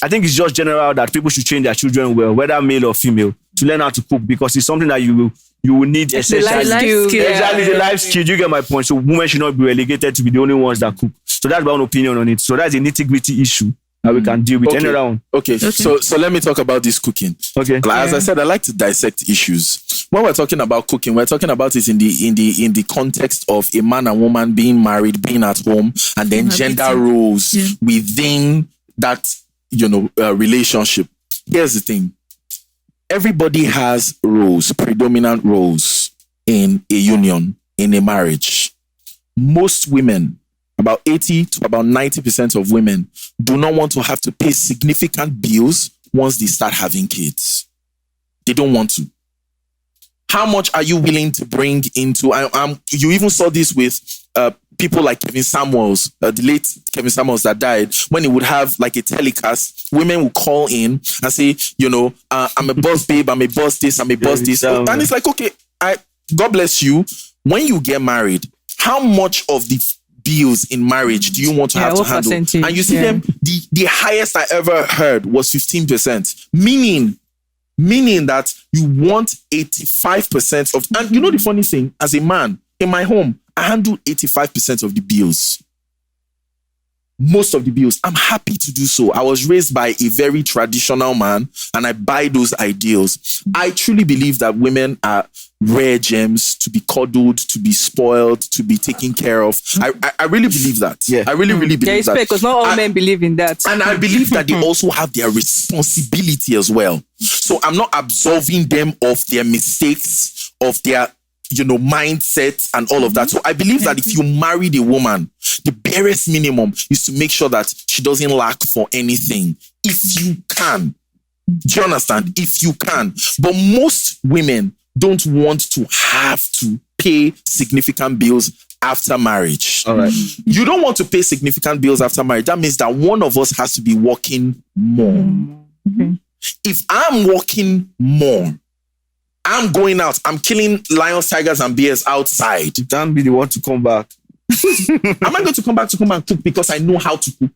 [SPEAKER 2] I think it's just general that people should train their children well, whether male or female, to learn how to cook, because it's something that you will need essentially. Exactly, the life skill. You get my point. So women should not be relegated to be the only ones that cook. So that's my own opinion on it. So that's a nitty-gritty issue that we can deal with.
[SPEAKER 1] Okay. So let me talk about this cooking.
[SPEAKER 2] Okay.
[SPEAKER 1] As I said, I like to dissect issues. When we're talking about cooking, we're talking about it in the context of a man and woman being married, being at home, and then gender roles within that relationship. Here's the thing. Everybody has roles, predominant roles in a union, in a marriage. Most women, about 80 to about 90% of women, do not want to have to pay significant bills once they start having kids. They don't want to. How much are you willing to bring into, you even saw this with people like Kevin Samuels, the late Kevin Samuels that died, when he would have like a telecast, women would call in and say, you know, I'm a boss babe, I'm a boss this, I'm a boss this. And it's like, okay, God bless you. When you get married, how much of the bills in marriage do you want to have to handle? Percentage? And you see them, the highest I ever heard was 15%, meaning that you want 85% of, and you know the funny thing, as a man, in my home, I handle 85% of the bills. Most of the bills. I'm happy to do so. I was raised by a very traditional man and I buy those ideals. I truly believe that women are rare gems to be coddled, to be spoiled, to be taken care of. I really believe that.
[SPEAKER 2] Yeah.
[SPEAKER 1] I really believe that.
[SPEAKER 5] Because not all men believe in that.
[SPEAKER 1] And I believe that they also have their responsibility as well. So I'm not absolving them of their mistakes, of their mindset and all of that. So I believe that if you marry the woman, the barest minimum is to make sure that she doesn't lack for anything. If you can. Do you understand? If you can. But most women don't want to have to pay significant bills after marriage.
[SPEAKER 2] All right.
[SPEAKER 1] You don't want to pay significant bills after marriage. That means that one of us has to be working more.
[SPEAKER 5] Okay.
[SPEAKER 1] If I'm working more, I'm going out. I'm killing lions, tigers, and bears outside.
[SPEAKER 2] You can't be the one to come back.
[SPEAKER 1] Am I going to come back and cook because I know how to cook?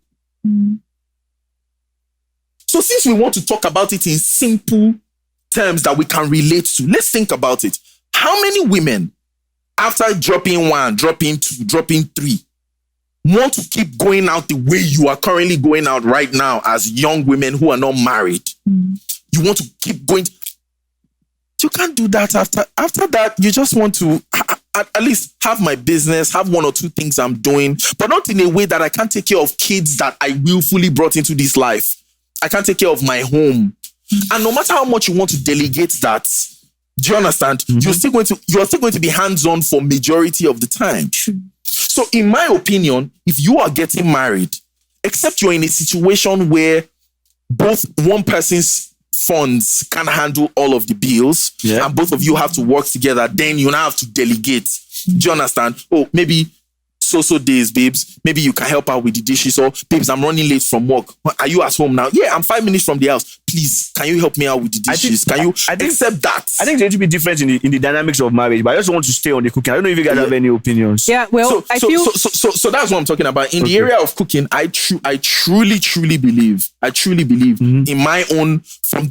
[SPEAKER 1] So since we want to talk about it in simple terms that we can relate to, let's think about it. How many women, after dropping 1, dropping 2, dropping 3, want to keep going out the way you are currently going out right now as young women who are not married? You want to keep going. You can't do that after that. You just want to at least have my business, have 1 or 2 things I'm doing, but not in a way that I can't take care of kids that I willfully brought into this life. I can't take care of my home. And no matter how much you want to delegate that, do you understand? You're still going to be hands-on for majority of the time. So in my opinion, if you are getting married, except you're in a situation where both one person's funds can handle all of the bills, and both of you have to work together, then you now have to delegate. Do you understand? Oh, maybe so days, babes. Maybe you can help out with the dishes. Or, babes, I'm running late from work. Are you at home now? Yeah, I'm 5 minutes from the house. Please, can you help me out with the dishes? Can you accept that?
[SPEAKER 2] I think it's going to be different in the dynamics of marriage, but I just want to stay on the cooking. I don't know if you guys have any opinions.
[SPEAKER 5] Yeah, well, I feel...
[SPEAKER 1] So that's what I'm talking about. In the area of cooking, I truly believe, in my own, from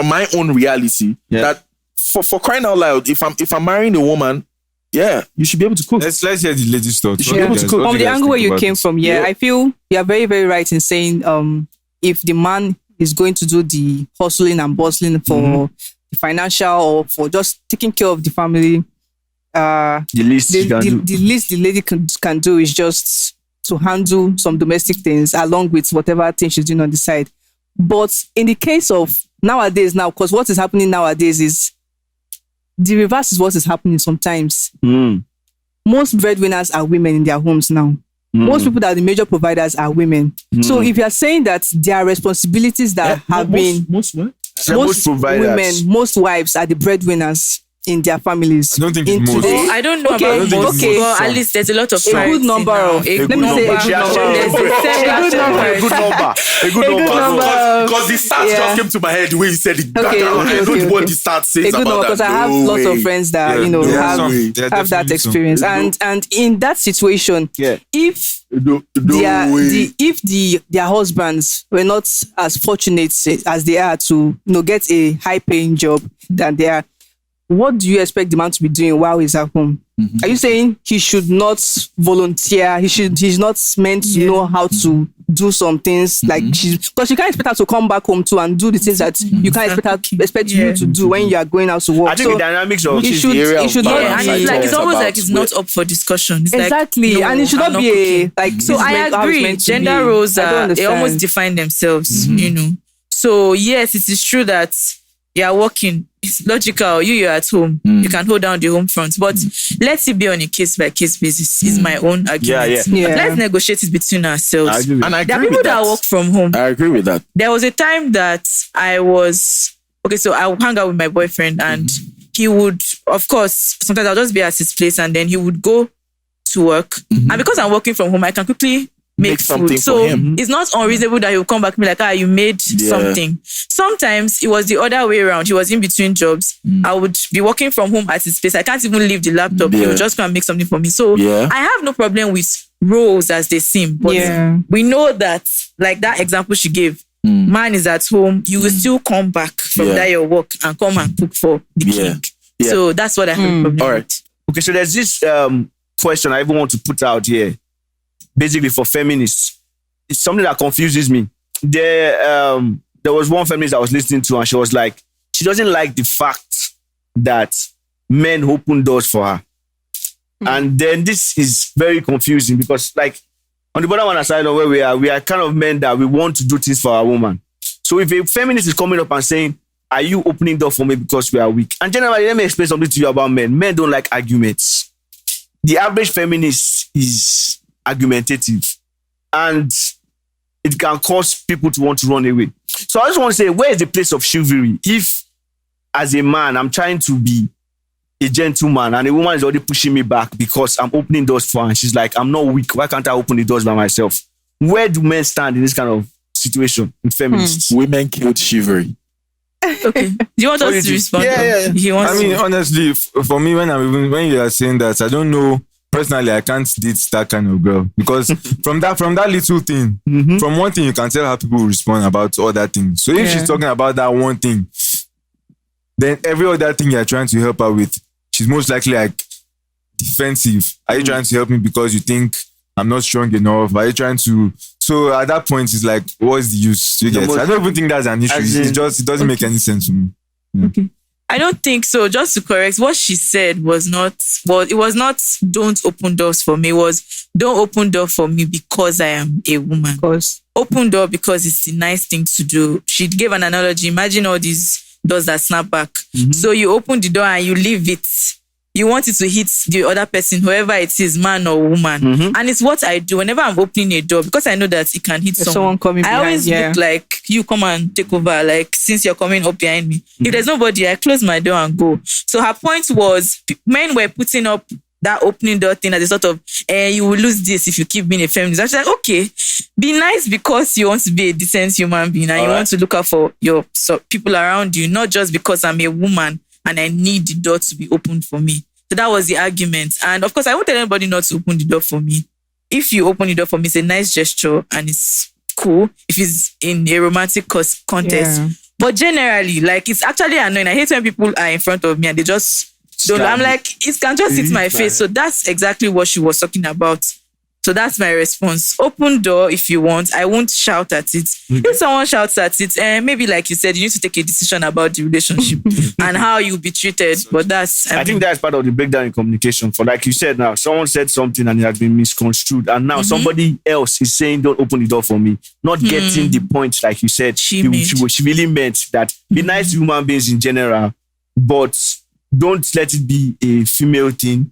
[SPEAKER 1] my own reality, that for crying out loud, if I'm marrying a woman, yeah, you should be able to cook.
[SPEAKER 3] Let's hear the latest thoughts.
[SPEAKER 1] You should be able to cook.
[SPEAKER 5] From the angle where you came from, I feel you are very, very right in saying if the man is going to do the hustling and bustling for the financial or for just taking care of the family, the least the lady can do is just to handle some domestic things along with whatever thing she's doing on the side. But in the case of nowadays because what is happening nowadays is the reverse is what is happening sometimes. Most breadwinners are women in their homes now. Most people that are the major providers are women. So if you are saying that there are responsibilities that have been...
[SPEAKER 1] Most
[SPEAKER 5] women, most wives are the breadwinners in their families.
[SPEAKER 3] I don't think it's most.
[SPEAKER 4] I don't know about most, but at least there's a lot of
[SPEAKER 5] a good number of...
[SPEAKER 2] A good number.
[SPEAKER 1] Because the stats just came to my head the way you said it. I don't know what the stats says about that.
[SPEAKER 5] Because I have lots of friends that have that experience. And in that situation, if their husbands were not as fortunate as they are to get a high paying job than they are, what do you expect the man to be doing while he's at home? Are you saying he should not volunteer? He's not meant to know how to do some things because you can't expect her to come back home too and do the things that you can't expect you to do when you are going out to work.
[SPEAKER 2] I think the dynamics of
[SPEAKER 5] it should not.
[SPEAKER 4] And it's almost like it's not up for discussion. It's
[SPEAKER 5] exactly, and it should not be So
[SPEAKER 4] I agree. Gender roles they almost define themselves. So yes, it is true that you are working. It's logical. You're at home. You can hold down the home front. But let's it be on a case-by-case basis. Is my own argument. Let's negotiate it between ourselves.
[SPEAKER 1] And I agree
[SPEAKER 4] there are people that work from home.
[SPEAKER 1] I agree with that.
[SPEAKER 4] There was a time that I was... Okay, so I would hang out with my boyfriend and he would, of course, sometimes I'll just be at his place and then he would go to work. And because I'm working from home, I can quickly make
[SPEAKER 1] something
[SPEAKER 4] food. So
[SPEAKER 1] for him.
[SPEAKER 4] it's not unreasonable that he'll come back and be like, you made something. Sometimes it was the other way around. He was in between jobs. I would be working from home at his place. I can't even leave the laptop. He would just come and make something for me. So I have no problem with roles as they seem. But we know that, like that example she gave, man is at home. You will still come back from that your work and come and cook for the king. So that's what I have a problem with.
[SPEAKER 2] Okay, so there's this question I even want to put out here. Basically for feminists, it's something that confuses me. There was one feminist I was listening to, and she was like, she doesn't like the fact that men open doors for her. And then this is very confusing because, like, on the bottom one side of where we are kind of men that we want to do things for our woman. So if a feminist is coming up and saying, are you opening door for me because we are weak? And generally, let me explain something to you about men. Men don't like arguments. The average feminist is argumentative, and it can cause people to want to run away. So I just want to say, where is the place of chivalry? If, as a man, I'm trying to be a gentleman and a woman is already pushing me back because I'm opening doors for her, and she's like, I'm not weak. Why can't I open the doors by myself? Where do men stand in this kind of situation with feminists?
[SPEAKER 1] Women killed chivalry.
[SPEAKER 4] Okay. Do you want us to respond?
[SPEAKER 3] Honestly, for me, when you are saying that, I don't know. Personally, I can't date that kind of girl because from that little thing, from one thing, you can tell how people respond about other things. So if she's talking about that one thing, then every other thing you're trying to help her with, she's most likely like defensive. Are you trying to help me because you think I'm not strong enough? Are you trying to? So at that point, it's like, what's the use? You get? I don't even think that's an issue. It doesn't make any sense to me. Yeah.
[SPEAKER 4] Okay. I don't think so. Just to correct, what she said it was not don't open doors for me. It was don't open door for me because I am a woman. Open door because it's a nice thing to do. She gave an analogy. Imagine all these doors that snap back. So you open the door and you leave it. You want it to hit the other person, whoever it is, man or woman. And it's what I do whenever I'm opening a door, because I know that it can hit someone
[SPEAKER 5] coming behind.
[SPEAKER 4] I always look like, you come and take over, like, since you're coming up behind me. If there's nobody, I close my door and go. So her point was, men were putting up that opening door thing as a sort of, you will lose this if you keep being a feminist. I was like, okay, be nice because you want to be a decent human being and you want to look out for your people around you, not just because I'm a woman and I need the door to be opened for me. So that was the argument. And of course, I won't tell anybody not to open the door for me. If you open the door for me, it's a nice gesture and it's cool if it's in a romantic context. But generally, like, it's actually annoying. I hate when people are in front of me and they just don't. I'm like, it can just hit my face. So that's exactly what she was talking about. So that's my response. Open door if you want. I won't shout at it. If someone shouts at it, maybe like you said, you need to take a decision about the relationship and how you'll be treated. But that's... I think
[SPEAKER 2] that's part of the breakdown in communication. For like you said now, someone said something and it has been misconstrued. And now somebody else is saying, don't open the door for me. Not getting the point, like you said. She really meant that be nice to human beings in general, but don't let it be a female thing.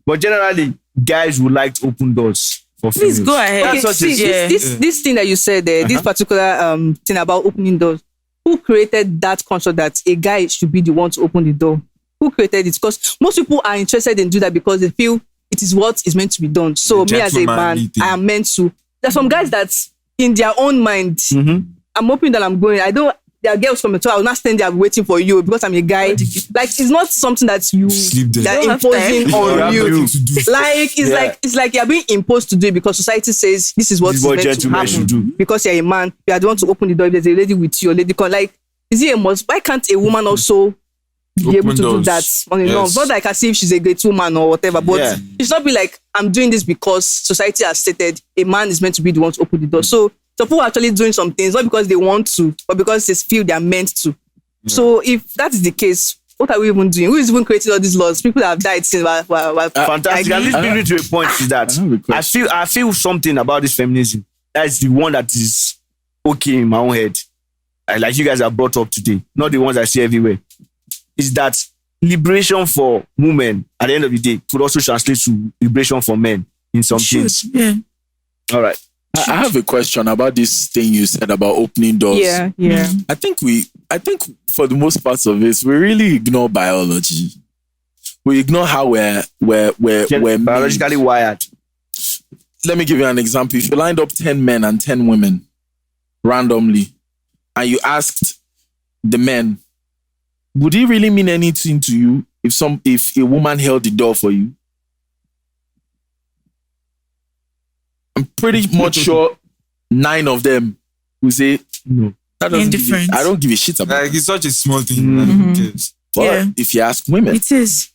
[SPEAKER 2] But generally, guys would like to open doors for females.
[SPEAKER 4] Please go ahead.
[SPEAKER 5] Okay, this thing that you said there, this particular thing about opening doors, who created that concept that a guy should be the one to open the door? Who created it? Because most people are interested in doing that because they feel it is what is meant to be done. So me as a man, I am meant to. There's some guys that in their own mind, I'm hoping that I'm going. There are girls coming, so I will not stand there waiting for you because I'm a guy. Like, it's not something that they're imposing on you. Like, it's like you're being imposed to do it because society says this is what is meant to happen. Do. Because you're a man, you are the one to open the door. If there's a lady with you, a lady like, is it a must? Why can't a woman also be able to do that on the norm? Not like as if she's a great woman or whatever, but it's not be like, I'm doing this because society has stated a man is meant to be the one to open the door. So people are actually doing some things, not because they want to, but because they feel they are meant to. So if that is the case, what are we even doing? Who is even creating all these laws? People that have died since.
[SPEAKER 2] Fantastic. And this brings me to a point is that I feel something about this feminism. That's the one that is okay in my own head. Like you guys are brought up today, not the ones I see everywhere. Is that liberation for women at the end of the day could also translate to liberation for men in some things.
[SPEAKER 4] Yeah.
[SPEAKER 2] All right.
[SPEAKER 1] I have a question about this thing you said about opening doors.
[SPEAKER 5] Yeah.
[SPEAKER 1] I think for the most part of this, we really ignore biology. we ignore how we're
[SPEAKER 2] biologically
[SPEAKER 1] made.
[SPEAKER 2] wired.
[SPEAKER 1] Let me give you an example. If you lined up 10 men and 10 women randomly, and you asked the men, would it really mean anything to you if a woman held the door for you? I'm pretty much sure 9 of them will say no. That doesn't
[SPEAKER 4] Indifferent.
[SPEAKER 1] I don't give a shit about.
[SPEAKER 3] Like, it's such a small thing. Who cares?
[SPEAKER 1] But
[SPEAKER 4] Yeah.
[SPEAKER 1] if you ask women,
[SPEAKER 4] It is.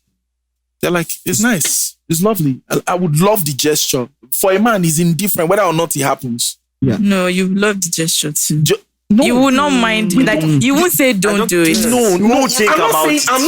[SPEAKER 1] they're like, it's nice, it's lovely. I would love the gesture. For a man, he's indifferent whether or not it happens.
[SPEAKER 4] No, you love the gesture too.
[SPEAKER 1] No,
[SPEAKER 4] You will not mind it. Like you won't say don't do it.
[SPEAKER 1] No,
[SPEAKER 2] think about it.
[SPEAKER 1] I'm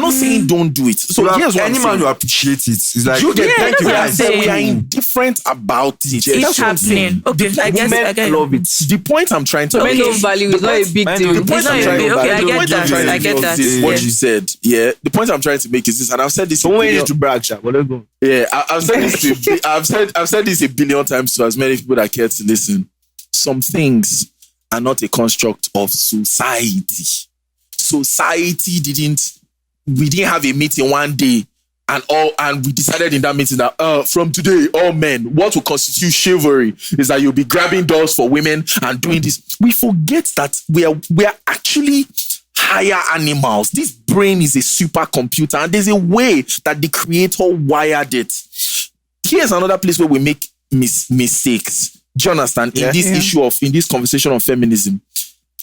[SPEAKER 1] not saying don't do it. So here's what I'm
[SPEAKER 3] any man
[SPEAKER 1] saying.
[SPEAKER 3] who appreciates it. It's like,
[SPEAKER 1] You get thank
[SPEAKER 4] that's
[SPEAKER 1] you.
[SPEAKER 4] what I'm
[SPEAKER 1] I said we are
[SPEAKER 4] saying.
[SPEAKER 1] indifferent about it.
[SPEAKER 4] It's
[SPEAKER 1] That's what I'm saying.
[SPEAKER 4] happening. Okay, I guess
[SPEAKER 2] Women
[SPEAKER 4] I get
[SPEAKER 2] love it.
[SPEAKER 1] The point I'm trying to
[SPEAKER 5] Men
[SPEAKER 1] make.
[SPEAKER 5] don't value is not a big
[SPEAKER 3] Men
[SPEAKER 5] deal.
[SPEAKER 3] don't-
[SPEAKER 1] The point
[SPEAKER 4] It's not
[SPEAKER 1] I'm
[SPEAKER 4] a
[SPEAKER 1] trying
[SPEAKER 4] big-
[SPEAKER 1] to
[SPEAKER 4] okay, I
[SPEAKER 1] the
[SPEAKER 4] get
[SPEAKER 1] point I'm
[SPEAKER 4] that.
[SPEAKER 1] trying to
[SPEAKER 4] I get
[SPEAKER 1] make
[SPEAKER 4] that.
[SPEAKER 1] is what
[SPEAKER 4] Yeah.
[SPEAKER 1] you said. Yeah. The point I'm trying to make is this, and I've said this.
[SPEAKER 2] So when you to brag, Sha, but let's go.
[SPEAKER 1] Yeah, I've said this. I've said this a billion times to as many people that care to listen. Some things are not a construct of society. Society we didn't have a meeting one day and we decided in that meeting that from today all men, what will constitute chivalry is that you'll be grabbing doors for women and doing this. We forget that we are actually higher animals. This brain is a supercomputer, and there's a way that the creator wired it. Here's another place where we make mistakes. Do you understand? In this conversation of feminism,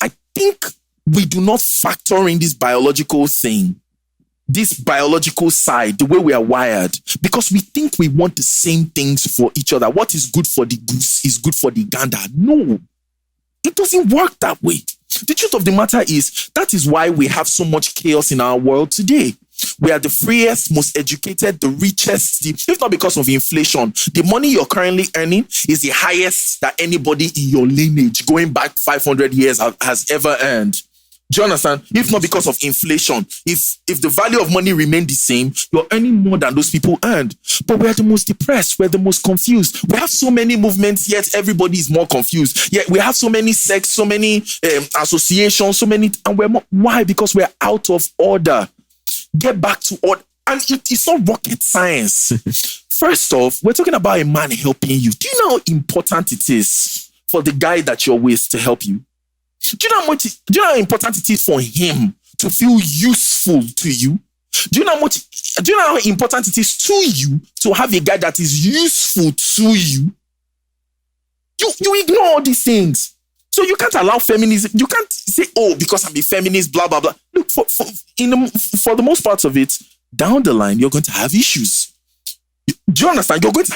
[SPEAKER 1] I think we do not factor in this biological thing, this biological side, the way we are wired, because we think we want the same things for each other. What is good for the goose is good for the gander. No, it doesn't work that way. The truth of the matter is that is why we have so much chaos in our world today. We are the freest, most educated, the richest, if not because of inflation. The money you're currently earning is the highest that anybody in your lineage going back 500 years has ever earned. Do you understand? If not because of inflation, if the value of money remained the same, you're earning more than those people earned. But we're the most depressed. We're the most confused. We have so many movements, yet everybody is more confused. Yet we have so many sects, so many associations, so many, and we're more. Why? Because we're out of order. Get back to order. And it's not rocket science. First off, we're talking about a man helping you. Do you know how important it is for the guy that you're with to help you? Do you know how important it is for him to feel useful to you? Do you know how important it is to you to have a guy that is useful to you? You ignore all these things. So you can't allow feminism. You can't say, oh, because I'm a feminist, blah, blah, blah. Look, for the most part of it, down the line, you're going to have issues. Do you understand? You're going to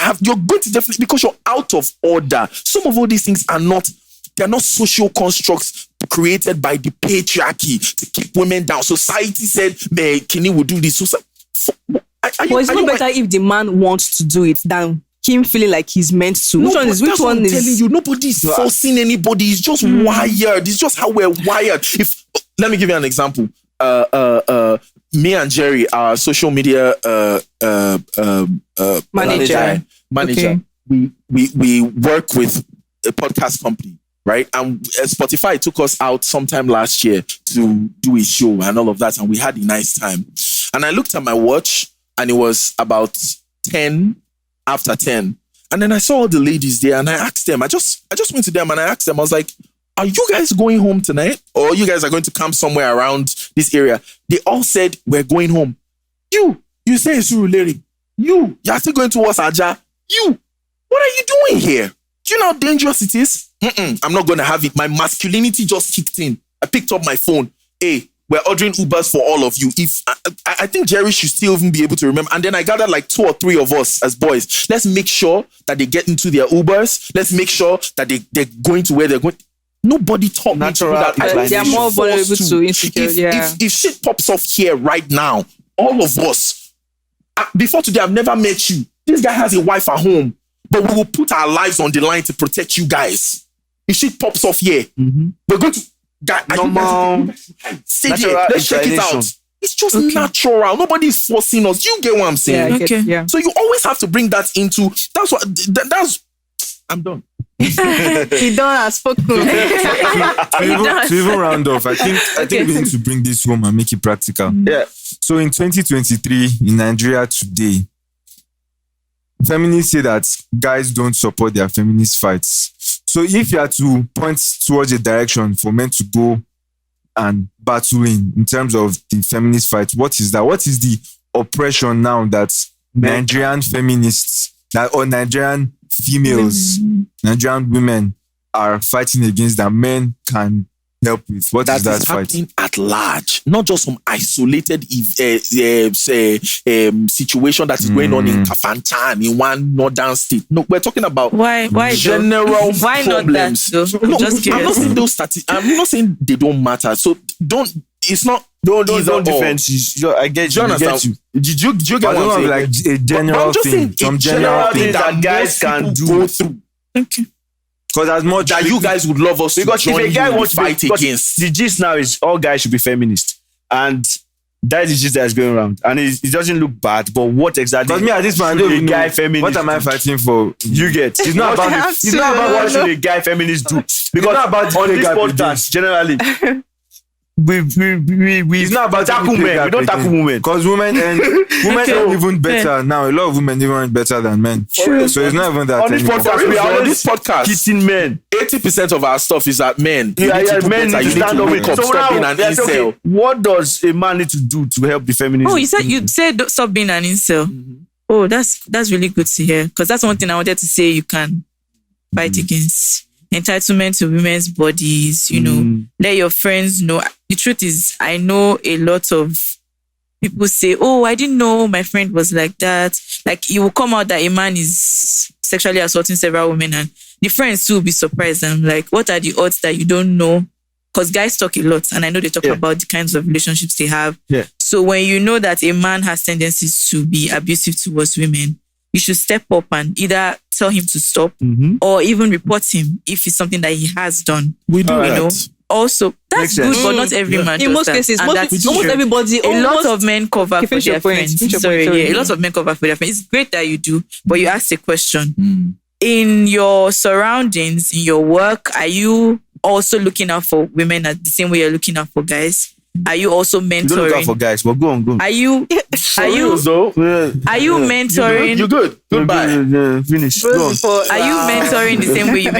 [SPEAKER 1] definitely, because you're out of order. Some of all these things they're not social constructs created by the patriarchy to keep women down. Society said, man, Kenny will do this.
[SPEAKER 5] But it's not better if the man wants to do it than him feeling like he's meant to. Which one is?
[SPEAKER 1] I'm telling you, nobody's forcing anybody. It's just wired. It's just how we're wired. Let me give you an example. Me and Jerry, our social media manager. Okay. We work with a podcast company, right? And Spotify took us out sometime last year to do a show and all of that, and we had a nice time. And I looked at my watch, and it was about 10 after 10. And then I saw all the ladies there, and I asked them, I just went to them and I asked them, I was like, are you guys going home tonight? Or you guys are going to camp somewhere around this area? They all said, we're going home. You say Surulere. You're still going towards Aja. What are you doing here? Do you know how dangerous it is? I'm not going to have it. My masculinity just kicked in. I picked up my phone. Hey, we're ordering Ubers for all of you. If I think Jerry should still even be able to remember. And then I gathered like 2 or 3 of us as boys. Let's make sure that they get into their Ubers. Let's make sure that they're going to where they're going. Nobody taught me to do that.
[SPEAKER 5] They are more vulnerable to insecurity.
[SPEAKER 1] If shit pops off here right now, all of us, before today, I've never met you. This guy has a wife at home, but we will put our lives on the line to protect you guys. If shit pops off here, we're going to... Stay there. Let's check it out. It's just natural. Nobody's forcing us. You get what I'm saying?
[SPEAKER 5] Yeah.
[SPEAKER 1] So you always have to bring that into... I'm done.
[SPEAKER 5] He done has spoken.
[SPEAKER 3] To even round off, I think we need to bring this home and make it practical.
[SPEAKER 2] Yeah.
[SPEAKER 3] So in 2023 in Nigeria today, feminists say that guys don't support their feminist fights. So if you are to point towards a direction for men to go and battle in terms of the feminist fight, what is that? What is the oppression now that Nigerian feminists or Nigerian females, Nigerian women are fighting against that men can help with? What is that fight?
[SPEAKER 1] Happening at large, not just some isolated situation that is going on in Kafanchan, in one northern state. No, we're talking about
[SPEAKER 4] why
[SPEAKER 1] general
[SPEAKER 4] why
[SPEAKER 1] problems.
[SPEAKER 4] Not that, though?
[SPEAKER 1] No,
[SPEAKER 4] Just
[SPEAKER 1] I'm not
[SPEAKER 4] curious.
[SPEAKER 1] saying those I'm not saying they don't matter. So don't. It's not.
[SPEAKER 2] Don't
[SPEAKER 1] either
[SPEAKER 2] defenses. I get
[SPEAKER 1] Do
[SPEAKER 2] you.
[SPEAKER 1] you
[SPEAKER 2] I get
[SPEAKER 1] understand?
[SPEAKER 2] you.
[SPEAKER 1] Did you get
[SPEAKER 3] I
[SPEAKER 1] what
[SPEAKER 3] don't
[SPEAKER 1] I'm
[SPEAKER 3] know,
[SPEAKER 1] saying?
[SPEAKER 3] like a
[SPEAKER 1] But
[SPEAKER 3] general
[SPEAKER 1] I'm just
[SPEAKER 3] thing.
[SPEAKER 1] saying
[SPEAKER 3] Some
[SPEAKER 1] a
[SPEAKER 3] general thing.
[SPEAKER 1] thing
[SPEAKER 2] that guys
[SPEAKER 1] most
[SPEAKER 2] can
[SPEAKER 1] people
[SPEAKER 2] do.
[SPEAKER 1] go through.
[SPEAKER 4] Okay.
[SPEAKER 3] Because as much
[SPEAKER 1] That you guys would love us
[SPEAKER 2] Because
[SPEAKER 1] to
[SPEAKER 2] if
[SPEAKER 1] join
[SPEAKER 2] a guy
[SPEAKER 1] you in
[SPEAKER 2] wants
[SPEAKER 1] the
[SPEAKER 2] to
[SPEAKER 1] fight
[SPEAKER 2] because
[SPEAKER 1] against.
[SPEAKER 2] the gist now is all guys should be feminist, and that is the gist that's going around, and it doesn't look bad. But what exactly?
[SPEAKER 3] because me at this point, I
[SPEAKER 2] should
[SPEAKER 3] don't
[SPEAKER 2] a
[SPEAKER 3] even
[SPEAKER 2] guy
[SPEAKER 3] know
[SPEAKER 2] feminist
[SPEAKER 3] what am I
[SPEAKER 2] do?
[SPEAKER 3] fighting for.
[SPEAKER 2] You get.
[SPEAKER 3] It's not about
[SPEAKER 5] have
[SPEAKER 3] it's
[SPEAKER 5] to.
[SPEAKER 3] not about
[SPEAKER 2] What
[SPEAKER 3] what
[SPEAKER 2] should a guy feminist do? Because
[SPEAKER 3] not about the
[SPEAKER 2] on
[SPEAKER 3] pay
[SPEAKER 2] this
[SPEAKER 3] gap
[SPEAKER 2] podcast, generally, we
[SPEAKER 3] it's not about
[SPEAKER 2] tackle men. We don't tackle women.
[SPEAKER 3] Because women earn even better now. A lot of women even earn better than men.
[SPEAKER 2] True.
[SPEAKER 3] So it's not even that
[SPEAKER 2] On this
[SPEAKER 3] anymore.
[SPEAKER 2] podcast, we are
[SPEAKER 1] on
[SPEAKER 2] always
[SPEAKER 1] this podcast,
[SPEAKER 2] hitting men.
[SPEAKER 1] 80% of our stuff is that men. You
[SPEAKER 2] Yeah,
[SPEAKER 1] need to do
[SPEAKER 2] men
[SPEAKER 1] better.
[SPEAKER 2] need to
[SPEAKER 1] You need
[SPEAKER 2] stand
[SPEAKER 1] to
[SPEAKER 2] up.
[SPEAKER 1] wake up.
[SPEAKER 2] So
[SPEAKER 1] Stop being an
[SPEAKER 2] now, yes,
[SPEAKER 1] incel.
[SPEAKER 2] okay, what does a man need to do to help the feminists?
[SPEAKER 4] Oh, you said don't stop being an incel. Oh, that's really good to hear, because that's one thing I wanted to say. You can fight against entitlement to women's bodies. You know, let your friends know. The truth is, I know a lot of people say, "Oh, I didn't know my friend was like that." Like it will come out that a man is sexually assaulting several women, and the friends too will be surprised. I'm like, what are the odds that you don't know? Because guys talk a lot, and I know they talk about the kinds of relationships they have.
[SPEAKER 2] Yeah.
[SPEAKER 4] So when you know that a man has tendencies to be abusive towards women, you should step up and either tell him to stop or even report him if it's something that he has done.
[SPEAKER 1] We do
[SPEAKER 4] You know.
[SPEAKER 1] that.
[SPEAKER 4] Also,
[SPEAKER 2] Makes
[SPEAKER 4] that's good,
[SPEAKER 2] sense.
[SPEAKER 4] but not every man.
[SPEAKER 5] In
[SPEAKER 4] does
[SPEAKER 5] most
[SPEAKER 4] that.
[SPEAKER 5] cases,
[SPEAKER 4] And
[SPEAKER 5] almost
[SPEAKER 4] that's true.
[SPEAKER 5] everybody.
[SPEAKER 4] A lot of men cover
[SPEAKER 5] Okay,
[SPEAKER 4] for
[SPEAKER 5] finish
[SPEAKER 4] their
[SPEAKER 5] your point.
[SPEAKER 4] friends.
[SPEAKER 5] Finish your
[SPEAKER 4] Sorry,
[SPEAKER 5] point, sorry.
[SPEAKER 4] yeah, a lot of men cover for their friends. It's great that you do, but you asked a question. In your surroundings, in your work, are you also looking out for women at the same way you're looking out for guys? Are you also
[SPEAKER 2] You don't look out for
[SPEAKER 4] mentoring?
[SPEAKER 2] guys, but go on.
[SPEAKER 4] Are you mentoring?
[SPEAKER 1] You good? Goodbye.
[SPEAKER 2] Finish. Go on.
[SPEAKER 4] Are you mentoring the same way you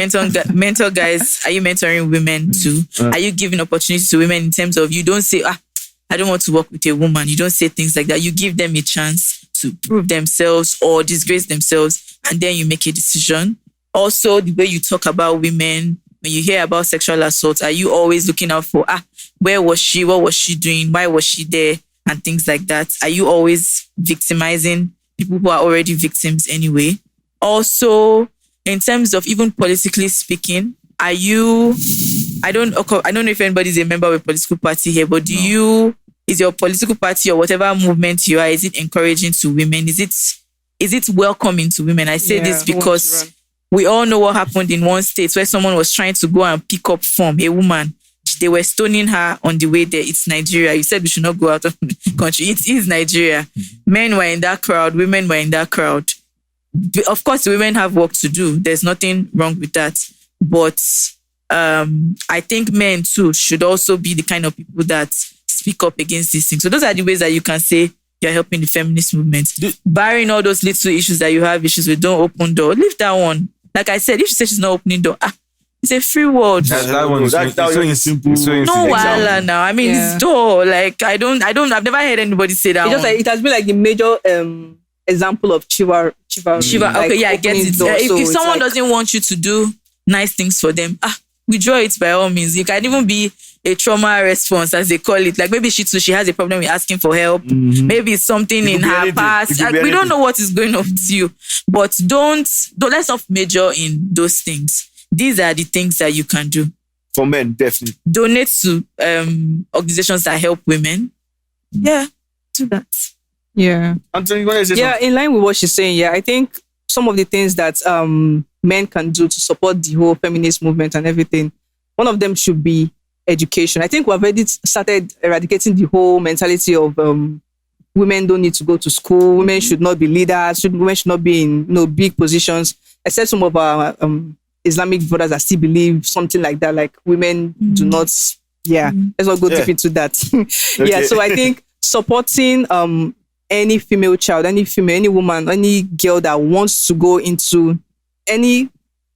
[SPEAKER 4] mentor guys? Are you mentoring women too? Are you giving opportunities to women in terms of you don't say, I don't want to work with a woman. You don't say things like that. You give them a chance to prove themselves or disgrace themselves, and then you make a decision. Also, the way you talk about women, when you hear about sexual assault, are you always looking out for, where was she? What was she doing? Why was she there? And things like that. Are you always victimizing people who are already victims anyway? Also, in terms of even politically speaking, are you, I don't know if anybody's a member of a political party here, but is your political party or whatever movement you are, is it encouraging to women? Is it welcoming to women? I say this because we all know what happened in one state where someone was trying to go and pick up from a woman. They were stoning her on the way there. It's Nigeria. You said we should not go out of the country. It is Nigeria. Men were in that crowd. Women were in that crowd. Of course, women have work to do. There's nothing wrong with that. But I think men too should also be the kind of people that speak up against these things. So those are the ways that you can say you're helping the feminist movement. Barring all those little issues that you have issues with, don't open door. Leave that one. Like I said, if she says she's not opening door, it's a free world.
[SPEAKER 3] That one is
[SPEAKER 2] That
[SPEAKER 3] so
[SPEAKER 2] one is simple.
[SPEAKER 4] No wahala now. I mean,
[SPEAKER 5] Yeah.
[SPEAKER 4] it's door. Like I've never heard anybody say that.
[SPEAKER 5] It's just
[SPEAKER 4] one.
[SPEAKER 5] like it has been like the major example of chivalry.
[SPEAKER 4] Shiva,
[SPEAKER 5] like,
[SPEAKER 4] okay, yeah, I get
[SPEAKER 5] opening
[SPEAKER 4] it.
[SPEAKER 5] doors.
[SPEAKER 4] If
[SPEAKER 5] So it's
[SPEAKER 4] someone
[SPEAKER 5] like-
[SPEAKER 4] doesn't want you to do nice things for them, withdraw it by all means. It can even be a trauma response, as they call it. Like maybe she has a problem with asking for help. Maybe it's something
[SPEAKER 2] It
[SPEAKER 4] in
[SPEAKER 2] could be
[SPEAKER 4] her
[SPEAKER 2] anything.
[SPEAKER 4] past.
[SPEAKER 2] It could
[SPEAKER 4] Like,
[SPEAKER 2] be
[SPEAKER 4] we don't
[SPEAKER 2] anything.
[SPEAKER 4] know what is going on with you. But let's not major in those things. These are the things that you can do.
[SPEAKER 2] For men, definitely.
[SPEAKER 4] Donate to organizations that help women. Yeah, do that.
[SPEAKER 5] Yeah.
[SPEAKER 2] Anthony, you want to say
[SPEAKER 5] Yeah,
[SPEAKER 2] something?
[SPEAKER 5] in line with what she's saying, I think some of the things that men can do to support the whole feminist movement and everything, one of them should be education. I think we've already started eradicating the whole mentality of women don't need to go to school, women should not be leaders, women should not be in big positions, except some of our Islamic brothers that still believe something like that, like women do not. Yeah, let's not go deep into that. Yeah, so I think supporting any female child, any woman, any girl that wants to go into any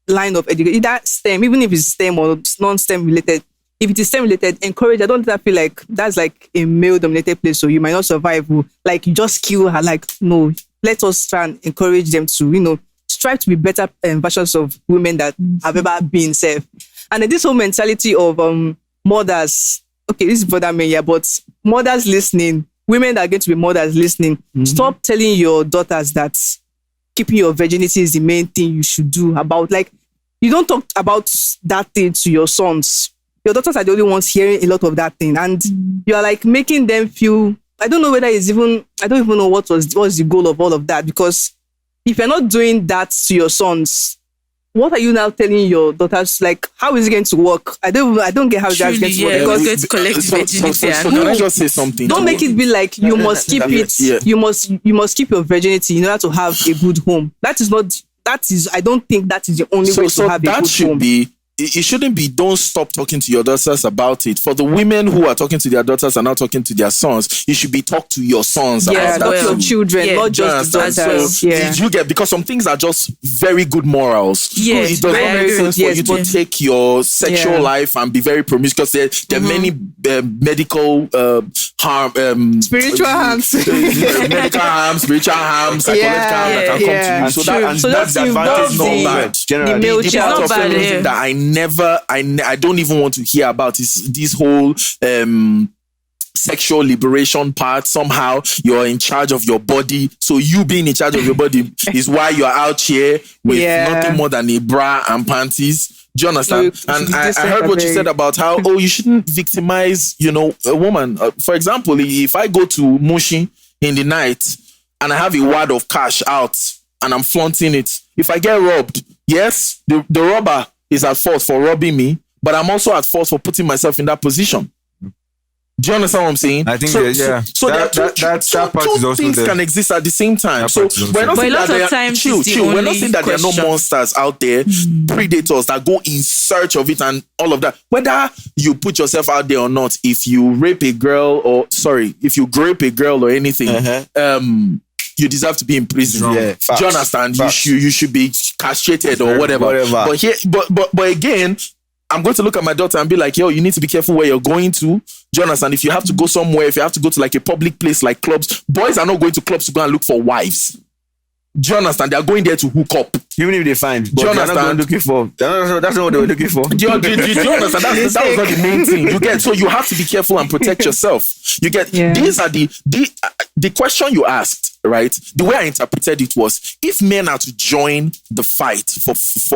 [SPEAKER 5] line of education, either STEM, even if it's STEM or non-STEM related. If it is STEM related, encourage. I don't feel like that's like a male-dominated place, so you might not survive. Like, you just kill her. Like, no, let us try and encourage them to, strive to be better versions of women that have ever been safe. And then this whole mentality of mothers, okay, this is brother men, yeah, but mothers listening, women that are going to be mothers listening, stop telling your daughters that keeping your virginity is the main thing you should do. About, like, you don't talk about that thing to your sons. Your daughters are the only ones hearing a lot of that thing, and you are like making them feel. I don't know whether it's even. I don't even know what's the goal of all of that, because if you're not doing that to your sons, what are you now telling your daughters? Like, how is it going to work? I don't get how that's going to work.
[SPEAKER 4] Because going to collect virginity.
[SPEAKER 1] So can I just say something?
[SPEAKER 5] Don't make it be like you must keep it.
[SPEAKER 1] Yeah.
[SPEAKER 5] You must keep your virginity in order to have a good home. That is not. That is. I don't think that is the only way to have a good home.
[SPEAKER 1] That should be. It shouldn't be, don't stop talking to your daughters about it. For the women who are talking to their daughters and not talking to their sons, it should be talk to your sons about
[SPEAKER 5] not
[SPEAKER 1] that.
[SPEAKER 5] your children, not just the daughters.
[SPEAKER 1] Did you get, because some things are just very good morals.
[SPEAKER 4] Yeah,
[SPEAKER 1] it does not make sense for you to take your sexual life and be very promiscuous. There are many medical harm,
[SPEAKER 5] spiritual harms,
[SPEAKER 1] medical harms, spiritual harms, psychological harm that can come to you. So that's the advantage, not bad.
[SPEAKER 5] Generally,
[SPEAKER 1] the part of feminism that I don't even want to hear about is this whole sexual liberation part. Somehow you're in charge of your body, so you being in charge of your body is why you're out here with nothing more than a bra and panties. Do you understand? And I heard what you said about how you shouldn't victimize a woman. For example, if I go to Mushi in the night and I have a wad of cash out and I'm flaunting it, if I get robbed, yes, the robber is at fault for robbing me, but I'm also at fault for putting myself in that position. Do you understand what I'm saying?
[SPEAKER 3] I think
[SPEAKER 1] so
[SPEAKER 3] that part is also
[SPEAKER 1] things
[SPEAKER 3] there.
[SPEAKER 1] can exist at the same time. So we're not
[SPEAKER 4] but
[SPEAKER 1] saying
[SPEAKER 4] a lot
[SPEAKER 1] that
[SPEAKER 4] of times
[SPEAKER 1] chill. We're not saying that there are no
[SPEAKER 4] question.
[SPEAKER 1] monsters out there, predators that go in search of it and all of that. Whether you put yourself out there or not, if you rape a girl if you grape a girl or anything, you deserve to be in prison.
[SPEAKER 2] Yeah,
[SPEAKER 1] do you understand? You should be castrated or whatever. But again, I'm going to look at my daughter and be like, yo, you need to be careful where you're going to. Do you understand? If you have to go somewhere, if you have to go to like a public place like clubs, boys are not going to clubs to go and look for wives. Do you understand? They are going there to hook up.
[SPEAKER 2] Even if they find,
[SPEAKER 1] do you understand?
[SPEAKER 2] That's not what they were looking for.
[SPEAKER 1] Do you understand? That was not the main thing. You get, so you have to be careful and protect yourself. You get, these are the question you asked. Right, the way I interpreted it was, if men are to join the fight for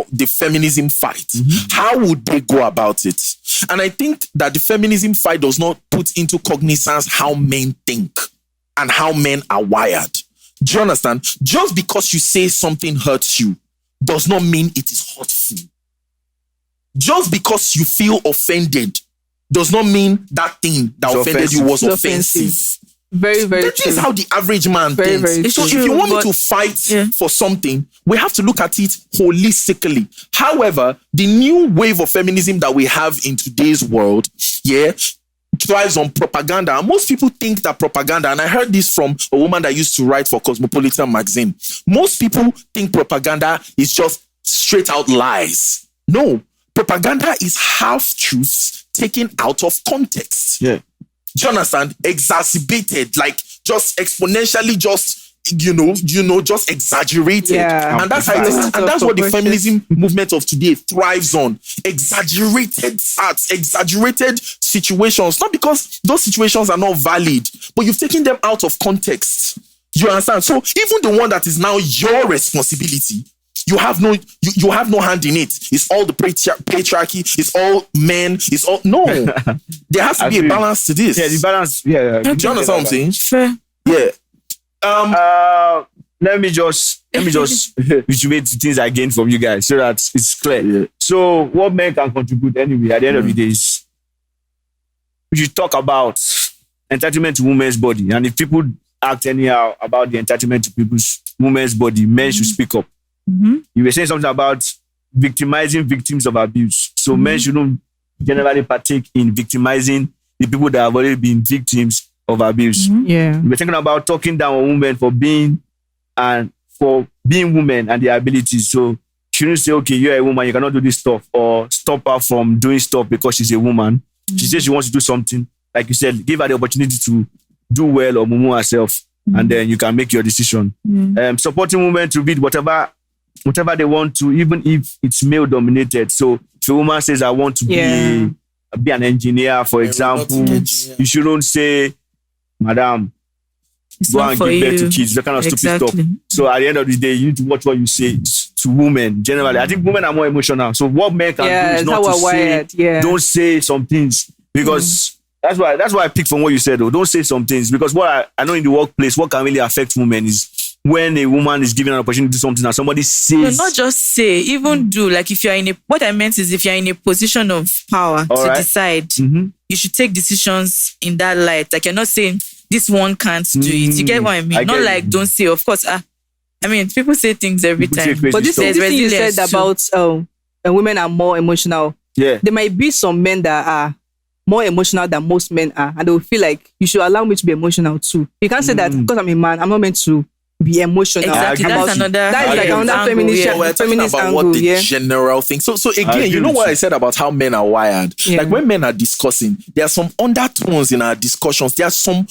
[SPEAKER 1] the feminism fight, how would they go about it? And I think that the feminism fight does not put into cognizance how men think and how men are wired. Do you understand? Just because you say something hurts you does not mean it is hurtful. Just because you feel offended does not mean that thing that offended you was offensive.
[SPEAKER 5] Very, very
[SPEAKER 1] That is how the average man thinks.
[SPEAKER 5] Very
[SPEAKER 1] so
[SPEAKER 5] true.
[SPEAKER 1] if you want me to fight for something, we have to look at it holistically. However, the new wave of feminism that we have in today's world, thrives on propaganda. And most people think that propaganda, and I heard this from a woman that used to write for Cosmopolitan magazine. Most people think propaganda is just straight out lies. No, propaganda is half-truths taken out of context.
[SPEAKER 2] Yeah.
[SPEAKER 1] Do you understand? Exacerbated, like just exponentially, just just exaggerated.
[SPEAKER 5] Yeah.
[SPEAKER 1] And that's what the feminism movement of today thrives on. Exaggerated acts, exaggerated situations. Not because those situations are not valid, but you've taken them out of context. You understand? So even the one that is now your responsibility, you have no hand in it. It's all the patriarchy. It's all men. It's all There has to be a balance to this.
[SPEAKER 2] Yeah, the balance. Yeah.
[SPEAKER 1] Do you understand what I'm saying?
[SPEAKER 4] Fair.
[SPEAKER 1] Yeah.
[SPEAKER 2] Let me just reiterate things I gained from you guys so that it's clear. Yeah. So what men can contribute anyway at the end of the day is we should talk about entitlement to women's body, and if people act anyhow about the entitlement to women's body, men should speak up. You were saying something about victimizing victims of abuse. So men shouldn't generally partake in victimizing the people that have already been victims of abuse.
[SPEAKER 5] Yeah.
[SPEAKER 2] We're talking about talking down on women for being women and their abilities. So shouldn't say, okay, you're a woman, you cannot do this stuff, or stop her from doing stuff because she's a woman. She says she wants to do something. Like you said, give her the opportunity to do well or mumu herself, and then you can make your decision. Supporting women to read whatever they want to, even if it's male dominated. So if a woman says, I want to be an engineer, for example, you shouldn't say, Madam,
[SPEAKER 4] It's
[SPEAKER 2] go
[SPEAKER 4] not
[SPEAKER 2] and
[SPEAKER 4] for
[SPEAKER 2] give birth
[SPEAKER 4] you.
[SPEAKER 2] to kids, that kind of stupid
[SPEAKER 4] Exactly.
[SPEAKER 2] stuff. So at the end of the day, you need to watch what you say to women. Generally, I think women are more emotional. So what men can do is not to say, don't say some things, because that's why I pick from what you said, though. Don't say some things, because what I know in the workplace, what can really affect women is when a woman is given an opportunity to do something and somebody says,
[SPEAKER 4] No, not just say, even do. Like if you're what I meant is if you're in a position of power to decide, you should take decisions in that light. Like you're not saying this one can't do it. You get what I mean? Not like don't say, of course. I mean, people say things every
[SPEAKER 2] People say
[SPEAKER 4] time.
[SPEAKER 2] crazy
[SPEAKER 5] But this
[SPEAKER 2] stuff.
[SPEAKER 5] thing you said about women are more emotional.
[SPEAKER 2] Yeah.
[SPEAKER 5] There might be some men that are more emotional than most men are, and they will feel like you should allow me to be emotional too. You can't say that because I'm a man, I'm not meant to be emotional.
[SPEAKER 4] Exactly. That's another.
[SPEAKER 5] That is like another
[SPEAKER 4] angle,
[SPEAKER 5] feminist.
[SPEAKER 4] yeah.
[SPEAKER 1] We're talking
[SPEAKER 5] feminist
[SPEAKER 1] about
[SPEAKER 5] angle,
[SPEAKER 1] what the general thing. So again, you know what I said about how men are wired.
[SPEAKER 5] Yeah.
[SPEAKER 1] Like when men are discussing, there are some undertones in our discussions. There are some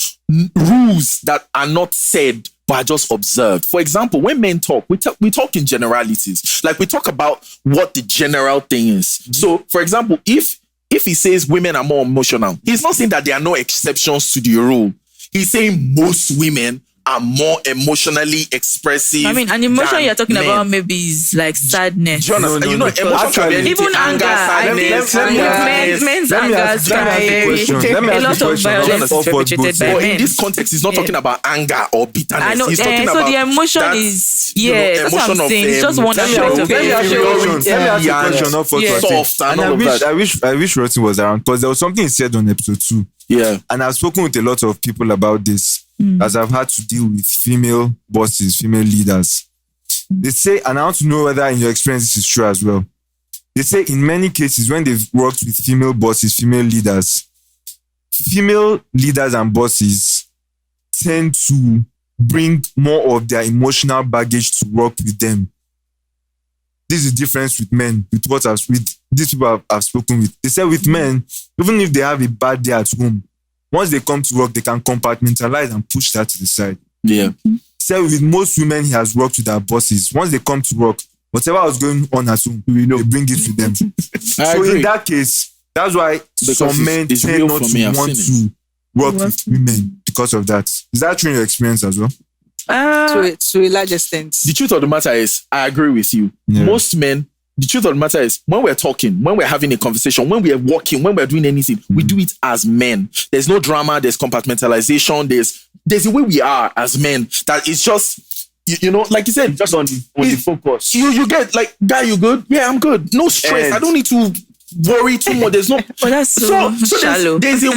[SPEAKER 1] rules that are not said but are just observed. For example, when men talk, we talk in generalities. Like we talk about what the general thing is. So, for example, if he says women are more emotional, he's not saying that there are no exceptions to the rule. He's saying most women are more emotionally expressive.
[SPEAKER 4] I mean, an emotion
[SPEAKER 1] than
[SPEAKER 4] you're talking
[SPEAKER 1] men.
[SPEAKER 4] about maybe is like sadness.
[SPEAKER 1] Do you understand?
[SPEAKER 3] No,
[SPEAKER 1] Emotion
[SPEAKER 3] no.
[SPEAKER 1] can be anything.
[SPEAKER 4] Even anger. I
[SPEAKER 1] sadness,
[SPEAKER 4] think men's anger can be very. A lot of violence is perpetrated by
[SPEAKER 1] But in
[SPEAKER 4] men.
[SPEAKER 1] this context, he's not talking about anger or bitterness.
[SPEAKER 4] I know.
[SPEAKER 1] He's talking
[SPEAKER 4] So
[SPEAKER 1] about
[SPEAKER 4] the emotion
[SPEAKER 1] that,
[SPEAKER 4] is
[SPEAKER 1] you know,
[SPEAKER 4] that's what
[SPEAKER 1] emotion
[SPEAKER 4] I'm
[SPEAKER 1] of,
[SPEAKER 4] saying. It's just one
[SPEAKER 3] Let me
[SPEAKER 4] aspect of
[SPEAKER 3] ask you a
[SPEAKER 4] it.
[SPEAKER 3] question. Let me ask you a question. Not for
[SPEAKER 4] Yeah.
[SPEAKER 1] soft and
[SPEAKER 3] And
[SPEAKER 1] all of that.
[SPEAKER 3] I wish Rotin was around, because there was something he said on episode 2.
[SPEAKER 1] Yeah.
[SPEAKER 3] And I've spoken with a lot of people about this, as I've had to deal with female bosses, female leaders. They say, and I want to know whether in your experience this is true as well. They say in many cases when they've worked with female bosses, female leaders and bosses tend to bring more of their emotional baggage to work with them. This is the difference with men, with these people I've spoken with. They say with men, even if they have a bad day at home, once they come to work, they can compartmentalize and push that to the side.
[SPEAKER 1] Yeah.
[SPEAKER 3] So with most women he has worked with their bosses, once they come to work, whatever was going on at home, they bring it to them. So
[SPEAKER 1] agree.
[SPEAKER 3] in that case, that's why some men
[SPEAKER 1] it's
[SPEAKER 3] tend
[SPEAKER 1] real
[SPEAKER 3] not
[SPEAKER 1] for me.
[SPEAKER 3] to
[SPEAKER 1] I've
[SPEAKER 3] want
[SPEAKER 1] seen
[SPEAKER 3] to work with women because of that. Is that true in your experience as well?
[SPEAKER 5] To a large extent.
[SPEAKER 1] The truth of the matter is, I agree with you.
[SPEAKER 3] Yeah.
[SPEAKER 1] Most men, the truth of the matter is, when we're talking, when we're having a conversation, when we're walking, when we're doing anything, we do it as men. There's no drama, there's compartmentalization, there's a way we are as men that it's just, you know, like you said,
[SPEAKER 2] just on the focus.
[SPEAKER 1] You get like, guy, you good? Yeah, I'm good. No stress. I don't need to worry too much. There's no.
[SPEAKER 4] But that's so shallow.
[SPEAKER 1] There's a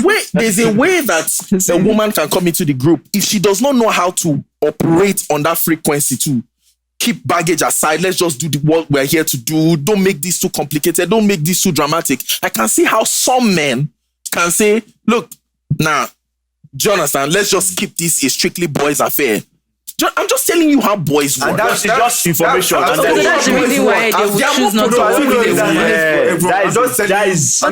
[SPEAKER 1] way that a woman can come into the group if she does not know how to operate on that frequency too. Keep baggage aside. Let's just do what we're here to do. Don't make this too complicated. Don't make this too dramatic. I can see how some men can say, look, nah, do you understand? Let's just keep this a strictly boys' affair. I'm just telling you how boys work.
[SPEAKER 2] And that's just information.
[SPEAKER 4] That's the reason why they would choose not to work with a woman.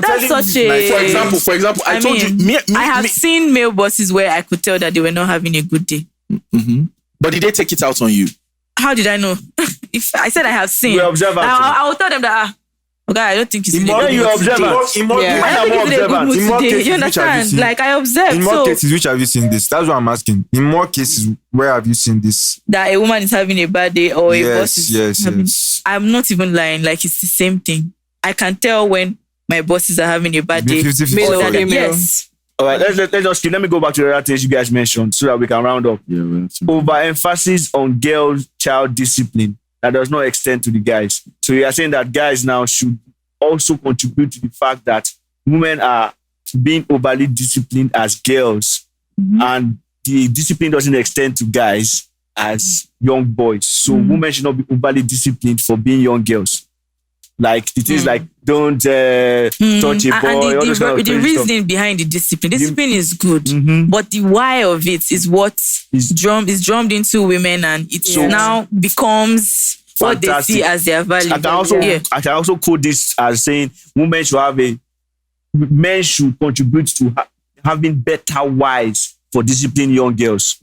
[SPEAKER 4] That's such a.
[SPEAKER 1] For example, I told you.
[SPEAKER 4] I have seen male bosses where I could tell that they were not having a good day.
[SPEAKER 1] But did they take it out on you?
[SPEAKER 4] How did I know? If I said I have seen,
[SPEAKER 2] We observe
[SPEAKER 4] I will tell them that. Okay, I don't think it's in a
[SPEAKER 2] When
[SPEAKER 4] good
[SPEAKER 2] you
[SPEAKER 4] mood
[SPEAKER 2] observe
[SPEAKER 4] today.
[SPEAKER 2] I
[SPEAKER 4] I don't think it's in a good mood today. You understand? Like I observed.
[SPEAKER 3] In more
[SPEAKER 4] So
[SPEAKER 3] cases, which have you seen this? That's what I'm asking. In more cases, where have you seen this?
[SPEAKER 4] that a woman is having a bad day or a boss is having.
[SPEAKER 3] Yes.
[SPEAKER 4] I'm not even lying. Like it's the same thing. I can tell when my bosses are having a bad day.
[SPEAKER 3] 50-50
[SPEAKER 5] Male or
[SPEAKER 3] story.
[SPEAKER 5] female?
[SPEAKER 4] Yes.
[SPEAKER 2] All right, let me go back to the other things you guys mentioned so that we can round up.
[SPEAKER 1] Yeah, well,
[SPEAKER 2] Overemphasis on girls' child discipline that does not extend to the guys. So you are saying that guys now should also contribute to the fact that women are being overly disciplined as girls, and the discipline doesn't extend to guys as young boys. So women should not be overly disciplined for being young girls. Like it is like don't touch a boy.
[SPEAKER 4] And
[SPEAKER 2] all those kind of
[SPEAKER 4] the
[SPEAKER 2] crazy
[SPEAKER 4] reasoning behind the discipline is good, but the why of it is what is drummed into women, and it now becomes what they see as their value.
[SPEAKER 2] I can also quote this as saying men should contribute to having better wives for disciplining young girls.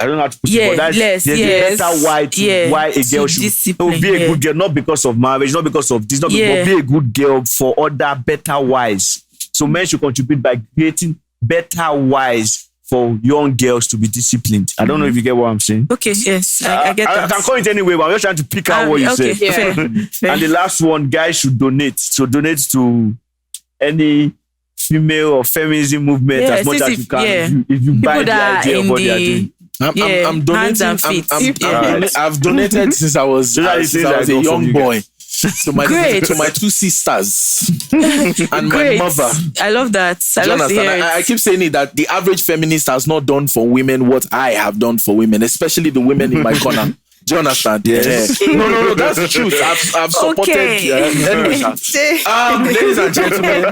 [SPEAKER 2] I don't know how to put it, but there's a better why a girl should be a good girl, not because of marriage, not because of this, but be a good girl for other better wives. So men should contribute by creating better wives for young girls to be disciplined. I don't know if you get what I'm saying.
[SPEAKER 4] Okay, yes, I get that.
[SPEAKER 2] I can call it anyway, but I'm just trying to pick out what you said.
[SPEAKER 4] Fair.
[SPEAKER 2] And the last one, guys should donate. So donate to any female or feminism movement as much as you can. If you buy the idea of what they are doing.
[SPEAKER 1] I'm donating. I've donated since I was a young boy. To my two sisters and my mother.
[SPEAKER 4] I love that.
[SPEAKER 1] I keep saying it that the average feminist has not done for women what I have done for women, especially the women in my corner. Do you understand? Yes. No, that's the truth. I've supported. Anyways, ladies and gentlemen,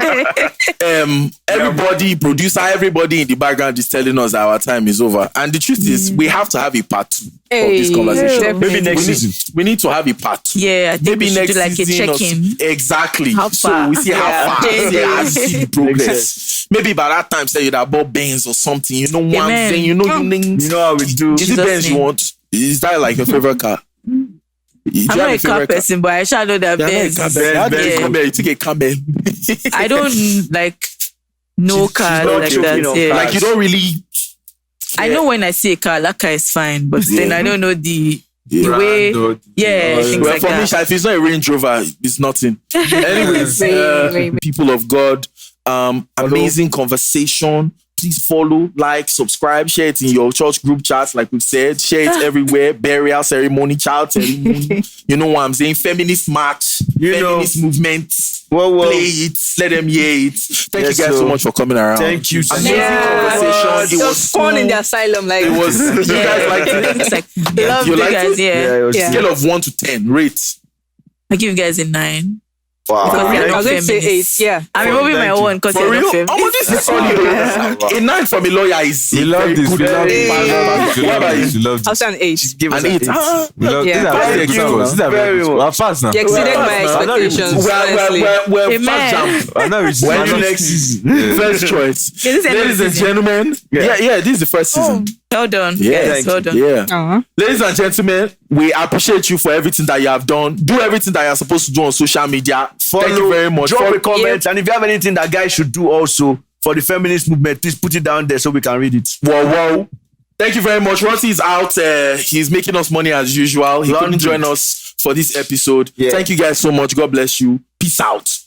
[SPEAKER 1] everybody, producer, everybody in the background is telling us that our time is over. And the truth is, we have to have a part 2 of this conversation.
[SPEAKER 2] Maybe next season.
[SPEAKER 1] We need to have a part 2.
[SPEAKER 4] Yeah, I think
[SPEAKER 1] maybe
[SPEAKER 4] we should
[SPEAKER 1] next
[SPEAKER 4] do like a
[SPEAKER 1] season.
[SPEAKER 4] check-in.
[SPEAKER 1] Exactly.
[SPEAKER 4] How
[SPEAKER 1] So
[SPEAKER 4] far?
[SPEAKER 1] we see how far. See the progress. Maybe by that time, say you'd have bought Benz or something. You know what I'm saying? You know how we do. Is it Benz you want? Is that like your favorite car?
[SPEAKER 4] I'm not a car person, but I shall know that Benz.
[SPEAKER 1] You took a Camel.
[SPEAKER 4] I don't like no cars like that.
[SPEAKER 1] Like you don't really.
[SPEAKER 4] I know when I see a car, that car is fine, but then I don't know the way. Things like
[SPEAKER 1] for
[SPEAKER 4] that.
[SPEAKER 1] me, if it's not a Range Rover, it's nothing. Anyways, people of God, amazing conversation. Please follow, like, subscribe, share it in your church group chats, like we've said. Share it everywhere. Burial ceremony, child ceremony. You know what I'm saying? Feminist march, feminist movement. Play it. Let them hear it. Thank you guys so much for coming around.
[SPEAKER 2] Thank you.
[SPEAKER 1] Amazing conversation.
[SPEAKER 5] It was fun in the asylum. Like
[SPEAKER 1] it was. You guys liked it?
[SPEAKER 4] It's like, love you guys.
[SPEAKER 1] Scale of 1 to 10. Rate.
[SPEAKER 4] I give you guys a 9.
[SPEAKER 2] Wow.
[SPEAKER 5] I was going to say 8. Yeah.
[SPEAKER 4] I'm removing my own because
[SPEAKER 1] For real? This is solid. A 9 from a lawyer is
[SPEAKER 3] We love this. We love this.
[SPEAKER 5] I'll say an 8.
[SPEAKER 2] Give us
[SPEAKER 1] an 8.
[SPEAKER 3] These are very good scores. These are very good. We're fast now.
[SPEAKER 5] You exceeded my expectations.
[SPEAKER 1] We're fast jump. When you next season. First choice. Ladies and gentlemen. Yeah, this is the first season.
[SPEAKER 4] Well done.
[SPEAKER 1] Yes,
[SPEAKER 4] well done.
[SPEAKER 1] Yeah. Ladies and gentlemen, we appreciate you for everything that you have done. Do everything that you're supposed to do on social media. Thank you very much.
[SPEAKER 2] Drop a comment. And if you have anything that guys should do also for the feminist movement, please put it down there so we can read it.
[SPEAKER 1] Whoa. Thank you very much. Rossi is out. He's making us money as usual. He couldn't join us for this episode. Thank you guys so much. God bless you. Peace out.